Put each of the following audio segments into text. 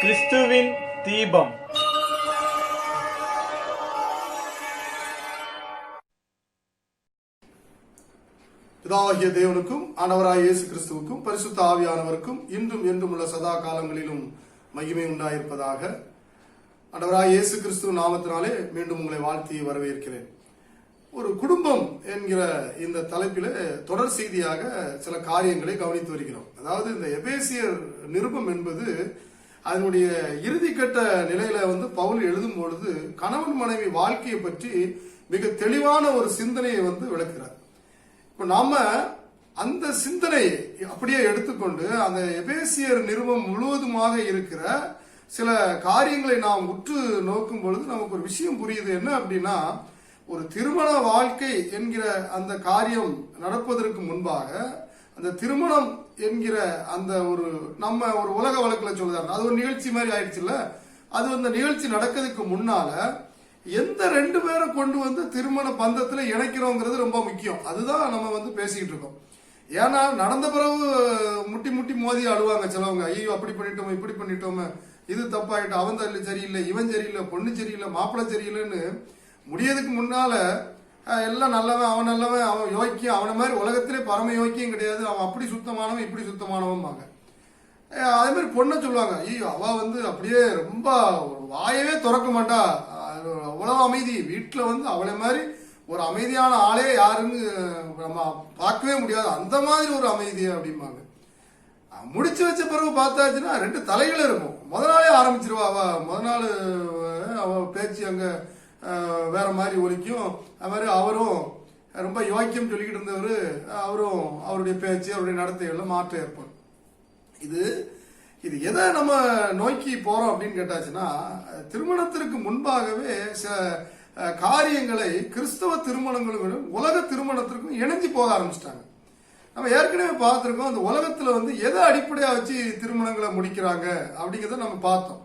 கிறிஸ்துவின் தீபம். பிதாவாகிய தேவனுக்கும் ஆண்டவராகிய இயேசு கிறிஸ்துவுக்கும் பரிசுத்த ஆவியானவருக்கும் இன்றும் என்றும் உள்ள சதா காலங்களிலும் மகிமை உண்டாயிருப்பதாக. ஆண்டவராகிய இயேசு கிறிஸ்துவ நாமத்தினாலே மீண்டும் உங்களை வாழ்த்தி வரவேற்கிறேன். ஒரு குடும்பம் என்கிற இந்த தலைப்பிலே தொடர் செய்தியாக சில காரியங்களை கவனித்து வருகிறோம். அதாவது இந்த எபேசியர் நிருபம் என்பது அதனுடைய இறுதிக்கட்ட நிலையில பவுல் எழுதும் பொழுது கணவன் மனைவி வாழ்க்கையை பற்றி மிக தெளிவான ஒரு சிந்தனையை விளக்குறார். இப்ப நாம அந்த சிந்தனையை அப்படியே எடுத்துக்கொண்டு அந்த எபேசியர் நிருபம் முழுவதுமாக இருக்கிற சில காரியங்களை நாம் உற்று நோக்கும் பொழுது நமக்கு ஒரு விஷயம் புரியுது. என்ன அப்படின்னா, ஒரு திருமண வாழ்க்கை என்கிற அந்த காரியம் நடப்பதற்கு முன்பாக அந்த திருமணம் என்கிற அந்த ஒரு நம்ம ஒரு உலக வழக்குல சொல்லுறாங்க, அது ஒரு நிகழ்ச்சி மாதிரி ஆயிடுச்சுல்ல. அது அந்த நிகழ்ச்சி நடக்கிறதுக்கு முன்னால எந்த ரெண்டு பேரை கொண்டு திருமண பந்தத்துல இணைக்கிறோங்கிறது ரொம்ப முக்கியம். அதுதான் நம்ம பேசிக்கிட்டு இருக்கோம். ஏன்னா நடந்த பிறகு முட்டி முட்டி மோதி அழுவாங்க சிலவங்க. ஐயோ அப்படி பண்ணிட்டோம் இப்படி பண்ணிட்டோம், இது தப்பாயிட்டு, அவன் தள்ளி சரியில்லை, இவன் சரியில்லை, பொண்ணு சரியில்லை, மாப்பிள்ளை சரியில்லைன்னு முடியதுக்கு முன்னால எல்லாம் நல்லவன், அவன் நல்லவன், அவன் யோக்கியம், அவனை மாதிரி உலகத்திலே பரம யோக்கியம் கிடையாது, அவன் அப்படி சுத்தமானவன் இப்படி சுத்தமானவன். அதே மாதிரி பொண்ணை சொல்லுவாங்க, ஐயோ அவ அப்படியே ரொம்ப வாயவே திறக்க மாட்டா, அவ்வளவு அமைதி, வீட்டுல அவளை மாதிரி ஒரு அமைதியான ஆளே யாருன்னு நம்ம பார்க்கவே முடியாது, அந்த மாதிரி ஒரு அமைதி அப்படிம்பாங்க. முடிச்சு வச்ச பிறகு பார்த்தாச்சுன்னா ரெண்டு தலைகள் இருக்கும். முத நாளே ஆரம்பிச்சிருவா அவ. முத நாள் அவ பேச்சு அங்க வேற மாதிரி ஒலிக்கும். அது மாதிரி அவரும் ரொம்ப யோக்கியம் சொல்லிக்கிட்டு இருந்தவர், அவரும் அவருடைய பேச்சு அவருடைய நடத்தைகள்ல மாற்றம் ஏற்படும். இது எதை நம்ம நோக்கி போறோம் அப்படின்னு கேட்டாச்சுன்னா, திருமணத்திற்கு முன்பாகவே சில காரியங்களை கிறிஸ்தவ திருமணங்களும் உலக திருமணத்திற்கும் இணைஞ்சு போக ஆரம்பிச்சிட்டாங்க. நம்ம ஏற்கனவே பார்த்திருக்கோம், அந்த உலகத்துல எதை அடிப்படையா வச்சு திருமணங்களை முடிக்கிறாங்க அப்படிங்கிறத நம்ம பார்த்தோம்.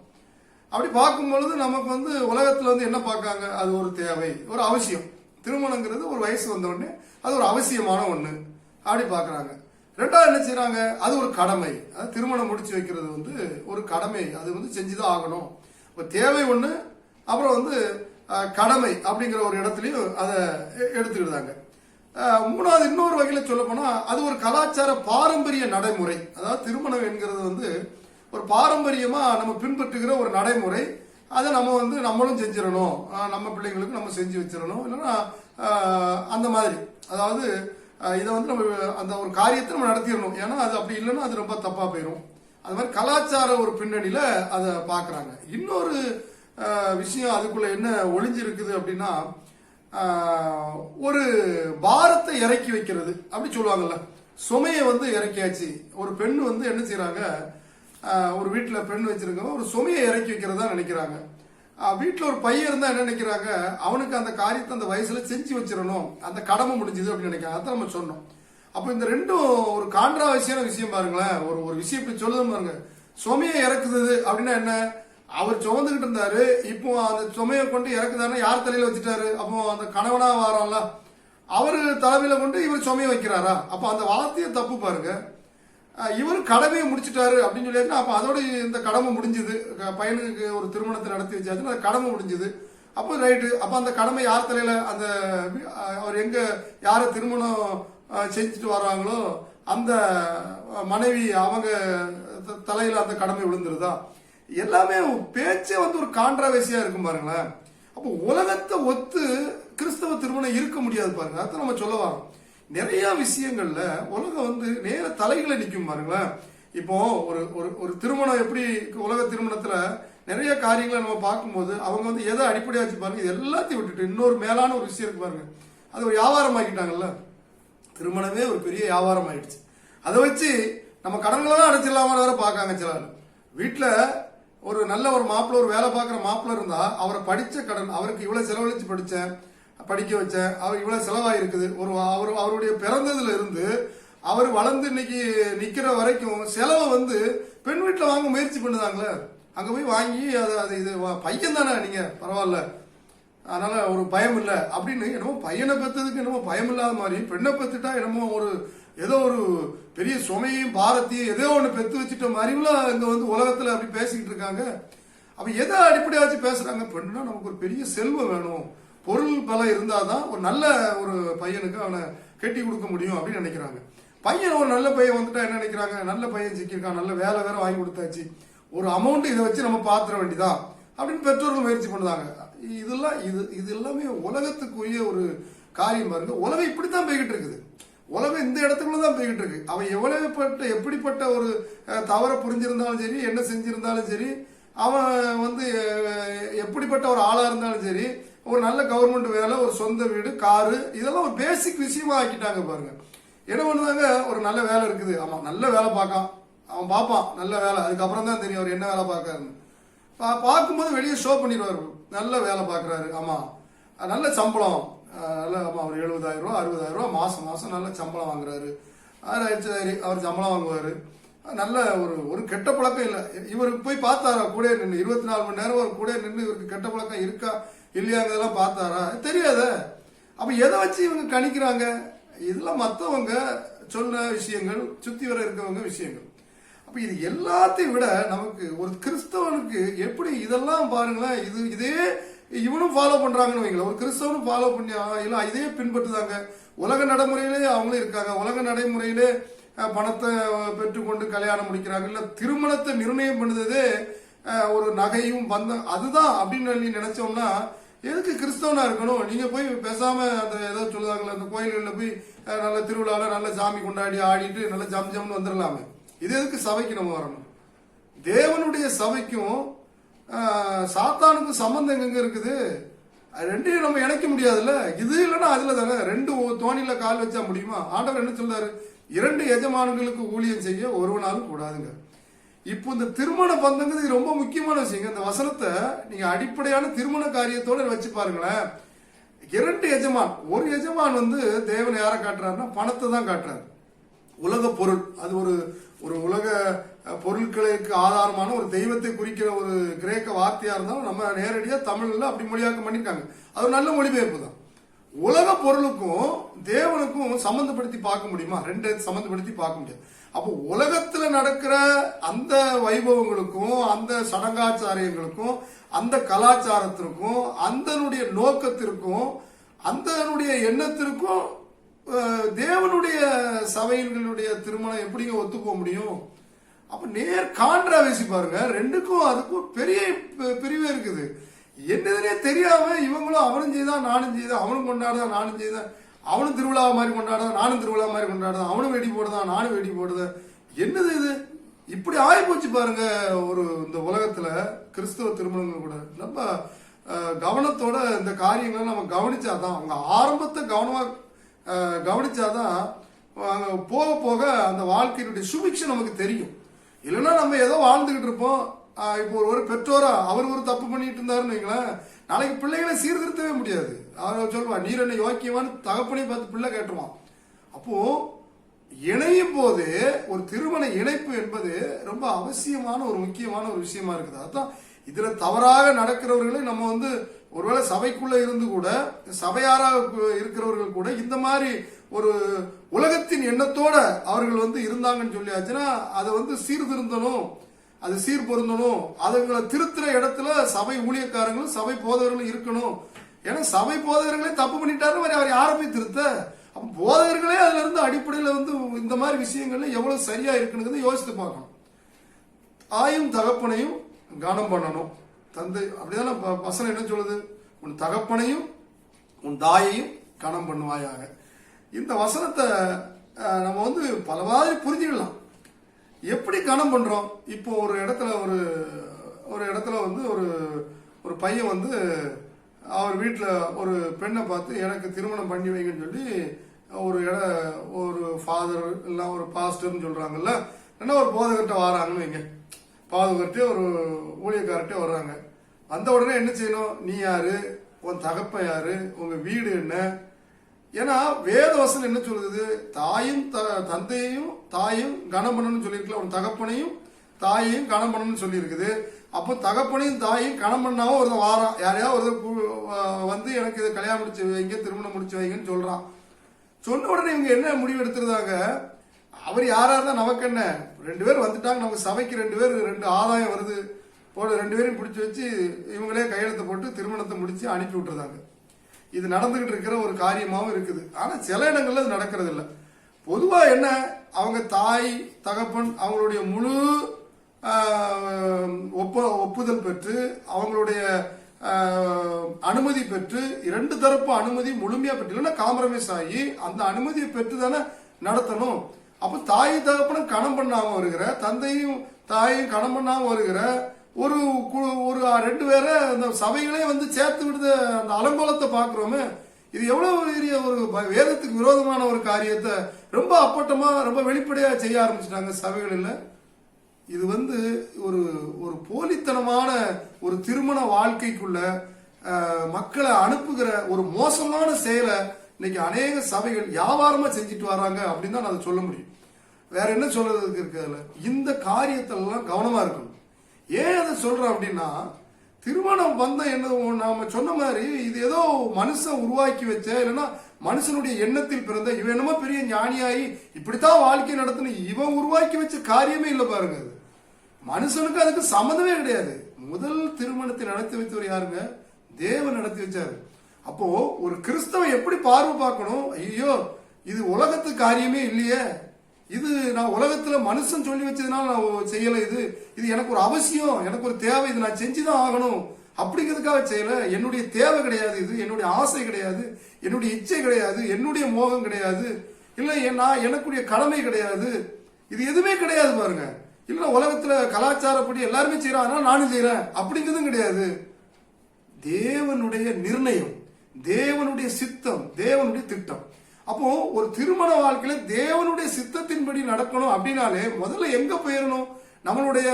அப்படி பார்க்கும் பொழுது நமக்கு உலகத்துல என்ன பார்க்காங்க, அது ஒரு தேவை, ஒரு அவசியம். திருமணங்கிறது ஒரு வயசு வந்த உடனே அது ஒரு அவசியமான ஒண்ணு அப்படி பாக்குறாங்க. ரெண்டாவது என்ன செய்யறாங்க, அது ஒரு கடமை. அது திருமணம் முடிச்சு வைக்கிறது ஒரு கடமை, அது செஞ்சுதான் ஆகணும். இப்ப தேவை ஒண்ணு, அப்புறம் கடமை அப்படிங்கிற ஒரு இடத்துலயும் அதை எடுத்துக்கிட்டாங்க. மூணாவது இன்னொரு வகையில சொல்ல போனா அது ஒரு கலாச்சார பாரம்பரிய நடைமுறை. அதாவது திருமணம் என்கிறது ஒரு பாரம்பரியமா நம்ம பின்பற்றுகிற ஒரு நடைமுறை. அதை நம்ம நம்மளும் செஞ்சிடணும், நம்ம பிள்ளைங்களுக்கு நம்ம செஞ்சு வச்சிடணும், இல்லைன்னா அந்த மாதிரி. அதாவது இதை நம்ம அந்த ஒரு காரியத்தை நம்ம நடத்திடணும். ஏன்னா அது அப்படி இல்லைன்னா அது ரொம்ப தப்பா போயிடும். அது மாதிரி கலாச்சார ஒரு பின்னணியில அதை பாக்குறாங்க. இன்னொரு விஷயம் அதுக்குள்ள என்ன ஒளிஞ்சிருக்குது அப்படின்னா, ஒரு பாரத்தை இறக்கி வைக்கிறது அப்படி சொல்லுவாங்கல்ல. சுமையை இறக்கியாச்சு. ஒரு பெண் என்ன செய்யறாங்க, ஒரு வீட்டுல பெண் வச்சிருக்கவங்க ஒரு சுமையை இறக்கி வைக்கிறதா நினைக்கிறாங்க. வீட்டுல ஒரு பையன் இருந்தா என்ன நினைக்கிறாங்க, அவனுக்கு அந்த காரியத்தை அந்த வயசுல செஞ்சு வச்சிடணும், அந்த கடமை முடிஞ்சது அப்படின்னு நினைக்கிறாங்க. அதான் நம்ம சொன்னோம். அப்ப இந்த ரெண்டும் ஒரு கான்ட்ராவர்சியான விஷயம் பாருங்களேன். ஒரு விஷயம் இப்படி சொல்லுது பாருங்க, சுமையை இறக்குது அப்படின்னா என்ன, அவர் சுமந்துகிட்டு இருந்தாரு, இப்போ அந்த சுமையை கொண்டு இறக்குதாருன்னா யார் தலையில வச்சுட்டாரு, அப்போ அந்த கணவனா வாரான்ல அவரு தலைமையில கொண்டு இவர் சுமையை வைக்கிறாரா, அப்ப அந்த வார்த்தையை தப்பு பாருங்க. இவர் கடமையை முடிச்சுட்டாரு அப்படின்னு சொல்லியாச்சுன்னா அப்ப அதோட இந்த கடமை முடிஞ்சது. பையனுக்கு ஒரு திருமணத்தை நடத்தி வச்சாச்சுன்னா அந்த கடமை முடிஞ்சது. அப்போ ரைட்டு. அப்ப அந்த கடமை யார் தலையில, அந்த அவர் எங்க யார திருமணம் செஞ்சுட்டு வர்றாங்களோ அந்த மனைவி அவங்க தலையில அந்த கடமை விழுந்துருதா? எல்லாமே பேச்சே ஒரு கான்ட்ராவர்சியா இருக்கும் பாருங்களேன். அப்போ உலகத்தை ஒத்து கிறிஸ்தவ திருமணம் இருக்க முடியாது பாருங்க. அதை நம்ம சொல்ல வரோம். நிறைய விஷயங்கள்ல உலகம் நேர தலைகளை நிற்கும் பாருங்களேன். இப்போ ஒரு திருமணம் எப்படி உலக திருமணத்துல நிறைய காரியங்களை நம்ம பார்க்கும்போது அவங்க எதை அடிப்படையா வச்சு பாருங்க, இது எல்லாத்தையும் விட்டுட்டு இன்னொரு மேலான ஒரு விஷயம் இருக்கு பாருங்க. அது ஒரு வியாபாரம் ஆக்கிட்டாங்கல்ல. திருமணமே ஒரு பெரிய வியாபாரம் ஆயிடுச்சு. அதை வச்சு நம்ம கடன்களை தான் அடைச்சிடலாமான வர பார்க்காங்க சிலர். வீட்டுல ஒரு நல்ல ஒரு மாப்பிள்ள, ஒரு வேலை பார்க்குற மாப்பிள்ள இருந்தா அவரை படிச்ச கடன், அவருக்கு இவ்வளவு செலவழிச்சு படிக்க வச்சேன், அவர் இவ்வளவு செலவாயிருக்குது. அவருடைய பிறந்ததுல இருந்து அவர் வளர்ந்து இன்னைக்கு நிக்கிற வரைக்கும் செலவை பெண் வீட்டுல வாங்க முயற்சி பண்ணுதாங்களே. அங்க போய் வாங்கி அது இது பையன் தானே, நீங்க பரவாயில்ல, அதனால ஒரு பயம் இல்லை அப்படின்னு என்னமோ பையனை பெற்றதுக்கு என்னமோ பயம் இல்லாத மாதிரி, பெண்ணை பெற்றுட்டா என்னமோ ஒரு ஏதோ ஒரு பெரிய சுமையும் பாரத்தையும் ஏதோ ஒண்ணு பெத்து வச்சுட்ட மாதிரிலாம் இங்க வந்து உலகத்துல அப்படி பேசிக்கிட்டு இருக்காங்க. அப்ப எதை அடிப்படையா வச்சு பேசுறாங்க? பெண்ணுனா நமக்கு ஒரு பெரிய செல்வம் வேணும், பொருள் பலம் இருந்தாதான் ஒரு நல்ல ஒரு பையனுக்கு அவனை கட்டி கொடுக்க முடியும் அப்படின்னு நினைக்கிறாங்க. பையன் ஒரு நல்ல பையன் வந்துட்டா என்ன நினைக்கிறாங்க? நல்ல பையன் சிக்கியிருக்கான், நல்ல வேலை வேற வாங்கி கொடுத்தாச்சு, ஒரு அமௌண்ட் இதை வச்சு நம்ம பாத்திர வேண்டிதான் அப்படின்னு பெற்றோர்கள் முயற்சி பண்ணுறாங்க. இதெல்லாம் இது எல்லாமே உலகத்துக்குரிய ஒரு காரியம் பாருங்க. உலகம் இப்படித்தான் போய்கிட்டு இருக்குது. உலகம் இந்த இடத்துக்குள்ள தான் போய்கிட்டு இருக்கு. அவன் எப்படிப்பட்ட ஒரு தவறை புரிஞ்சிருந்தாலும் சரி, என்ன செஞ்சிருந்தாலும் சரி, அவன் வந்து எப்படிப்பட்ட ஒரு ஆளா இருந்தாலும் சரி, ஒரு நல்ல கவர்மெண்ட் வேலை, ஒரு சொந்த வீடு, காரு, இதெல்லாம் ஒரு பேசிக் விஷயமா ஆக்கிட்டாங்க பாருங்க. என்ன பண்ணுவாங்க? ஒரு நல்ல வேலை இருக்குது, ஆமா நல்ல வேலை பார்க்கான், அவன் பார்ப்பான் நல்ல வேலை, அதுக்கப்புறம் தான் தெரியும் அவர் என்ன வேலை பார்க்காருன்னு. பார்க்கும்போது வெளியே ஷோ பண்ணிடுவார், நல்ல வேலை பார்க்குறாரு, ஆமா நல்ல சம்பளம், நல்ல ஆமா அவர் 70,000 ரூபா 60,000 ரூபா மாசம் மாசம் நல்ல சம்பளம் வாங்குறாரு, சரி அவர் சம்பளம் வாங்குவாரு, நல்ல ஒரு கெட்ட பழக்கம் இல்லை. இவருக்கு போய் பார்த்தாரா கூட நின்று 24 மணி நேரம் ஒரு கூட நின்று இவருக்கு கெட்ட பழக்கம் இருக்கா இல்லையாங்கிறதெல்லாம் பார்த்தாரா? தெரியாத. அப்ப எதை வச்சு இவங்க கணிக்கிறாங்க? இதெல்லாம் மற்றவங்க சொன்ன விஷயங்கள், சுத்தி வர இருக்கவங்க விஷயங்கள். அப்ப இது எல்லாத்தையும் விட நமக்கு ஒரு கிறிஸ்தவனுக்கு எப்படி இதெல்லாம் பாருங்களேன், இதே இவனும் ஃபாலோ பண்றாங்கன்னு வைங்களேன். ஒரு கிறிஸ்தவனும் ஃபாலோ பண்ணி எல்லாம் இதே பின்பற்றுதாங்க. உலக நடைமுறையிலே அவங்களும் இருக்காங்க. உலக நடைமுறையிலே பணத்தை பெற்றுக்கொண்டு கல்யாணம் முடிக்கிறாங்க. இல்ல திருமணத்தை நிர்ணயம் பண்ணுறதே ஒரு நகையும் பந்தம் அதுதான் அப்படின்னு நினைச்சோம்னா எதுக்கு கிறிஸ்தவனா இருக்கணும்? நீங்க போய் பேசாம அந்த ஏதோ சொல்லுவாங்கல்ல, அந்த கோயில்களில் போய் நல்ல திருவிழாவில் நல்ல சாமி கொண்டாடி ஆடிட்டு நல்ல ஜம்ஜம்னு வந்துடலாமே. இது எதுக்கு சபைக்கு நம்ம வரணும்? தேவனுடைய சபைக்கும் சாத்தானுக்கும் சம்பந்தம் எங்க இருக்குது? ரெண்டையும் நம்ம இணைக்க முடியாதுல்ல. இது இல்லைன்னா அதுல தானே ரெண்டு தோணில கால் வச்சா முடியுமா? ஆண்டவர் என்ன சொல்றாரு? 2 எஜமானங்களுக்கு ஊழியம் செய்ய ஒருவனாலும் கூடாதுங்க. இப்போ இந்த திருமண பந்தங்கிறது ரொம்ப முக்கியமான விஷயங்க. இந்த வசனத்தை நீங்க அடிப்படையான திருமண காரியத்தோட வச்சு பாருங்களேன். 2 எஜமான், ஒரு எஜமான் வந்து தேவன் யாரை காட்டுறாருன்னா பணத்தை தான் காட்டுறாரு. உலக பொருள், அது ஒரு உலக பொருட்களுக்கு ஆதாரமான ஒரு தெய்வத்தை குறிக்கிற ஒரு கிரேக்க வார்த்தையா இருந்தாலும் நம்ம நேரடியா தமிழ்ல அப்படி மொழியாக்கம் பண்ணிருக்காங்க. அது ஒரு நல்ல மொழிபெயர்ப்பு தான். உலக பொருளுக்கும் தேவனுக்கும் சம்பந்தப்படுத்தி பார்க்க முடியுமா? 2 சம்பந்தப்படுத்தி பார்க்க முடியாது. அப்போ உலகத்துல நடக்கிற அந்த வைபவங்களுக்கும் அந்த சடங்காச்சாரியங்களுக்கும் அந்த கலாச்சாரத்திற்கும் அந்த நோக்கத்திற்கும் அந்த எண்ணத்திற்கும் தேவனுடைய சபைகளுடைய திருமணம் எப்படிங்க ஒத்து போக முடியும்? அப்ப நேர் கான்ட்ராவர்சி பாருங்க. 2க்கும் அதுக்கும் பெரிய பிரிவே இருக்குது. என்னதுனே தெரியாம இவங்களும் அவனும் செய்தான் நானும் செய்தான், அவனும் கொண்டாடுதான் நானும் செய்தான், அவனும் திருவிழா மாதிரி கொண்டாடுதான் நானும் திருவிழா மாதிரி கொண்டாடுதான், அவனும் வெடி போடுதான் நானும் வெடி போடுதான். என்னது இது? இப்படி ஆகி போச்சு பாருங்க. இந்த உலகத்துல கிறிஸ்தவ திருமணங்கள் கூட நம்ம கவனத்தோட இந்த காரியங்களை நம்ம கவனிச்சாதான், அவங்க ஆரம்பத்தை கவனமா கவனிச்சாதான் போக போக அந்த வாழ்க்கையினுடைய சுபிக்ஷை நமக்கு தெரியும். இல்லைன்னா நம்ம ஏதோ வாழ்ந்துகிட்டு இருப்போம். இப்போ ஒரு பெற்றோரா அவர் ஒரு தப்பு பண்ணிட்டு இருந்தாருன்னு வைங்களேன், நாளைக்கு பிள்ளைகளை சீர்திருத்தவே முடியாது. அவர் சொல்லுவான், நீர் என்ன யோக்கியமானு தகப்பனையும் பார்த்து பிள்ளை கேட்டுருவான். அப்போ இணையும் போது ஒரு திருமண இணைப்பு என்பது ரொம்ப அவசியமான ஒரு முக்கியமான ஒரு விஷயமா இருக்குது. அதான் இதுல தவறாக நடக்கிறவர்களை நம்ம வந்து ஒருவேளை சபைக்குள்ள இருந்து கூட சபையாராக இருக்கிறவர்கள் கூட இந்த மாதிரி ஒரு உலகத்தின் எண்ணத்தோட அவர்கள் வந்து இருந்தாங்கன்னு சொல்லியாச்சுன்னா அதை வந்து சீர்திருந்தணும், அது சீர் பொருந்தணும். அதுங்களை திருத்துற இடத்துல சபை ஊழியக்காரங்களும் சபை போதகர்களும் இருக்கணும். ஏன்னா சபை போதகர்களே தப்பு பண்ணிட்டாரு, அவர் யாரை போய் திருத்த? அப்ப போதகர்களே அதுல இருந்து அடிப்படையில வந்து இந்த மாதிரி விஷயங்கள்ல எவ்வளவு சரியா இருக்குன்னு யோசித்து பார்க்கணும். தாயும் தகப்பனையும் கனம் பண்ணணும். தந்தை அப்படிதானே வசனம் என்ன சொல்லுது? உன் தகப்பனையும் உன் தாயையும் கனம் பண்ணுவாயாக. இந்த வசனத்தை நம்ம வந்து பல மாதிரி புரிஞ்சுக்கலாம். எப்படி கனம் பண்றோம்? இப்போ ஒரு இடத்துல வந்து ஒரு பையன் வந்து அவர் வீட்டில் ஒரு பெண்ணை பார்த்து எனக்கு திருமணம் பண்ணி வைங்கன்னு சொல்லி ஒரு ஃபாதர் இல்லை ஒரு பாஸ்டர்னு சொல்றாங்கல்ல, என்ன ஒரு போதகர்கிட்ட வராங்கன்னு வைங்க. பாதுகார்ட்டே ஒரு ஊழியக்காரர்கிட்ட வர்றாங்க. வந்த உடனே என்ன செய்யணும்? நீ யாரு, உன் தகப்பன் யாரு, உங்க வீடு என்ன? ஏன்னா வேத வசனம் என்ன சொல்லுது? தந்தையையும் தாயும் கனம் பண்ணணும்னு சொல்லியிருக்கல, உன் தகப்பனையும் தாயையும் கனம் பண்ணணும்னு சொல்லி இருக்குது. அப்போ தகப்பனையும் தாயும் கனம் பண்ணாவும் ஒருத்தன் வாரான், யாரையாவது ஒருத்தர் வந்து எனக்கு இதை கல்யாணம் முடிச்சு வைங்க திருமணம் முடிச்சு வைங்கன்னு சொல்றான். சொன்ன உடனே இவங்க என்ன முடிவு எடுத்துருந்தாங்க, அவர் யாரா இருந்தா நமக்கு என்ன, 2 பேர் வந்துட்டாங்க, நமக்கு சபைக்கு 2 பேர் 2 ஆதாயம் வருது போல 2 பேரையும் பிடிச்சி வச்சு இவங்களே கையெழுத்து போட்டு திருமணத்தை முடிச்சு அனுப்பி விட்டுருந்தாங்க. இது நடந்துகிட்டு இருக்கிற ஒரு காரியமாகவும் இருக்குது. ஆனா சில இடங்கள்ல அது நடக்கிறது இல்லை. பொதுவா என்ன, அவங்க தாய் தகப்பன் அவங்களுடைய முழு ஒப்புதல் பெற்று அவங்களுடைய அனுமதி பெற்று 2 தரப்பு அனுமதி முழுமையா பெற்று, இல்லைன்னா காம்ப்ரமைஸ் ஆகி அந்த அனுமதியை பெற்று தானே நடத்தணும். அப்ப தாய் தகப்பனும் கணம் பண்ணாம வருகிற, தந்தையும் தாயும் கணம் பண்ணாம வருகிற ஒரு 2 பேரை அந்த சபைகளே வந்து சேர்த்து விடுத அந்த அலங்கோலத்தை பாக்குறோமே, இது எவ்வளவு பெரிய ஒரு வேதத்துக்கு விரோதமான ஒரு காரியத்தை ரொம்ப அப்பட்டமா ரொம்ப வெளிப்படையா செய்ய ஆரம்பிச்சிட்டாங்க சபைகளில். இது வந்து ஒரு ஒரு போலித்தனமான ஒரு திருமண வாழ்க்கைக்குள்ள மக்களை அனுப்புகிற ஒரு மோசமான செயலை இன்னைக்கு அநேக சபைகள் வியாபாரமா செஞ்சுட்டு வராங்க அப்படின்னு தான் நான் சொல்ல முடியும். வேற என்ன சொல்றதுக்கு இருக்குதுல, இந்த காரியத்திலாம் கவனமா இருக்கணும். ஏன் அதை சொல்றேன் அப்படின்னா, திருமணம் பந்தம் என்ன நாம சொன்ன மாதிரி இது ஏதோ மனுஷன் உருவாக்கி வச்ச, இல்லைன்னா மனுஷனுடைய எண்ணத்தில் பிறந்த, இவன் என்னமோ பெரிய ஞானியாகி இப்படித்தான் வாழ்க்கை நடத்தணும் இவன் உருவாக்கி வச்ச காரியமே இல்லை பாருங்க. அது மனுஷனுக்கு அதுக்கு சம்மந்தமே கிடையாது. முதல் திருமணத்தை நடத்தி வைத்தவர் யாருங்க? தேவன் நடத்தி வச்சாரு. அப்போ ஒரு கிறிஸ்தவன் எப்படி பார்வை பார்க்கணும், ஐயோ இது உலகத்து காரியமே இல்லையே, இது நான் உலகத்துல மனுஷன் சொல்லி வச்சதுனால நான் செய்யல, இது எனக்கு ஒரு அவசியம், எனக்கு ஒரு தேவை, இது நான் செஞ்சுதான் ஆகணும் அப்படிங்கிறதுக்காக செய்யல. என்னுடைய தேவை கிடையாது, இது என்னுடைய ஆசை கிடையாது, என்னுடைய இச்சை கிடையாது, என்னுடைய மோகம் கிடையாது, இல்ல நான் எனக்குரிய கடமை கிடையாது, இது எதுவுமே கிடையாது பாருங்க. இல்ல உலகத்துல கலாச்சாரப்படி எல்லாருமே செய்யறாங்க நானும் செய்யறேன் அப்படிங்கிறதும் கிடையாது. தேவனுடைய நிர்ணயம், தேவனுடைய சித்தம், தேவனுடைய திட்டம். அப்போ ஒரு திருமண வாழ்க்கையில தேவனுடைய சித்தத்தின்படி நடக்கணும் அப்படின்னாலே முதல்ல எங்க போயிடணும், நம்மளுடைய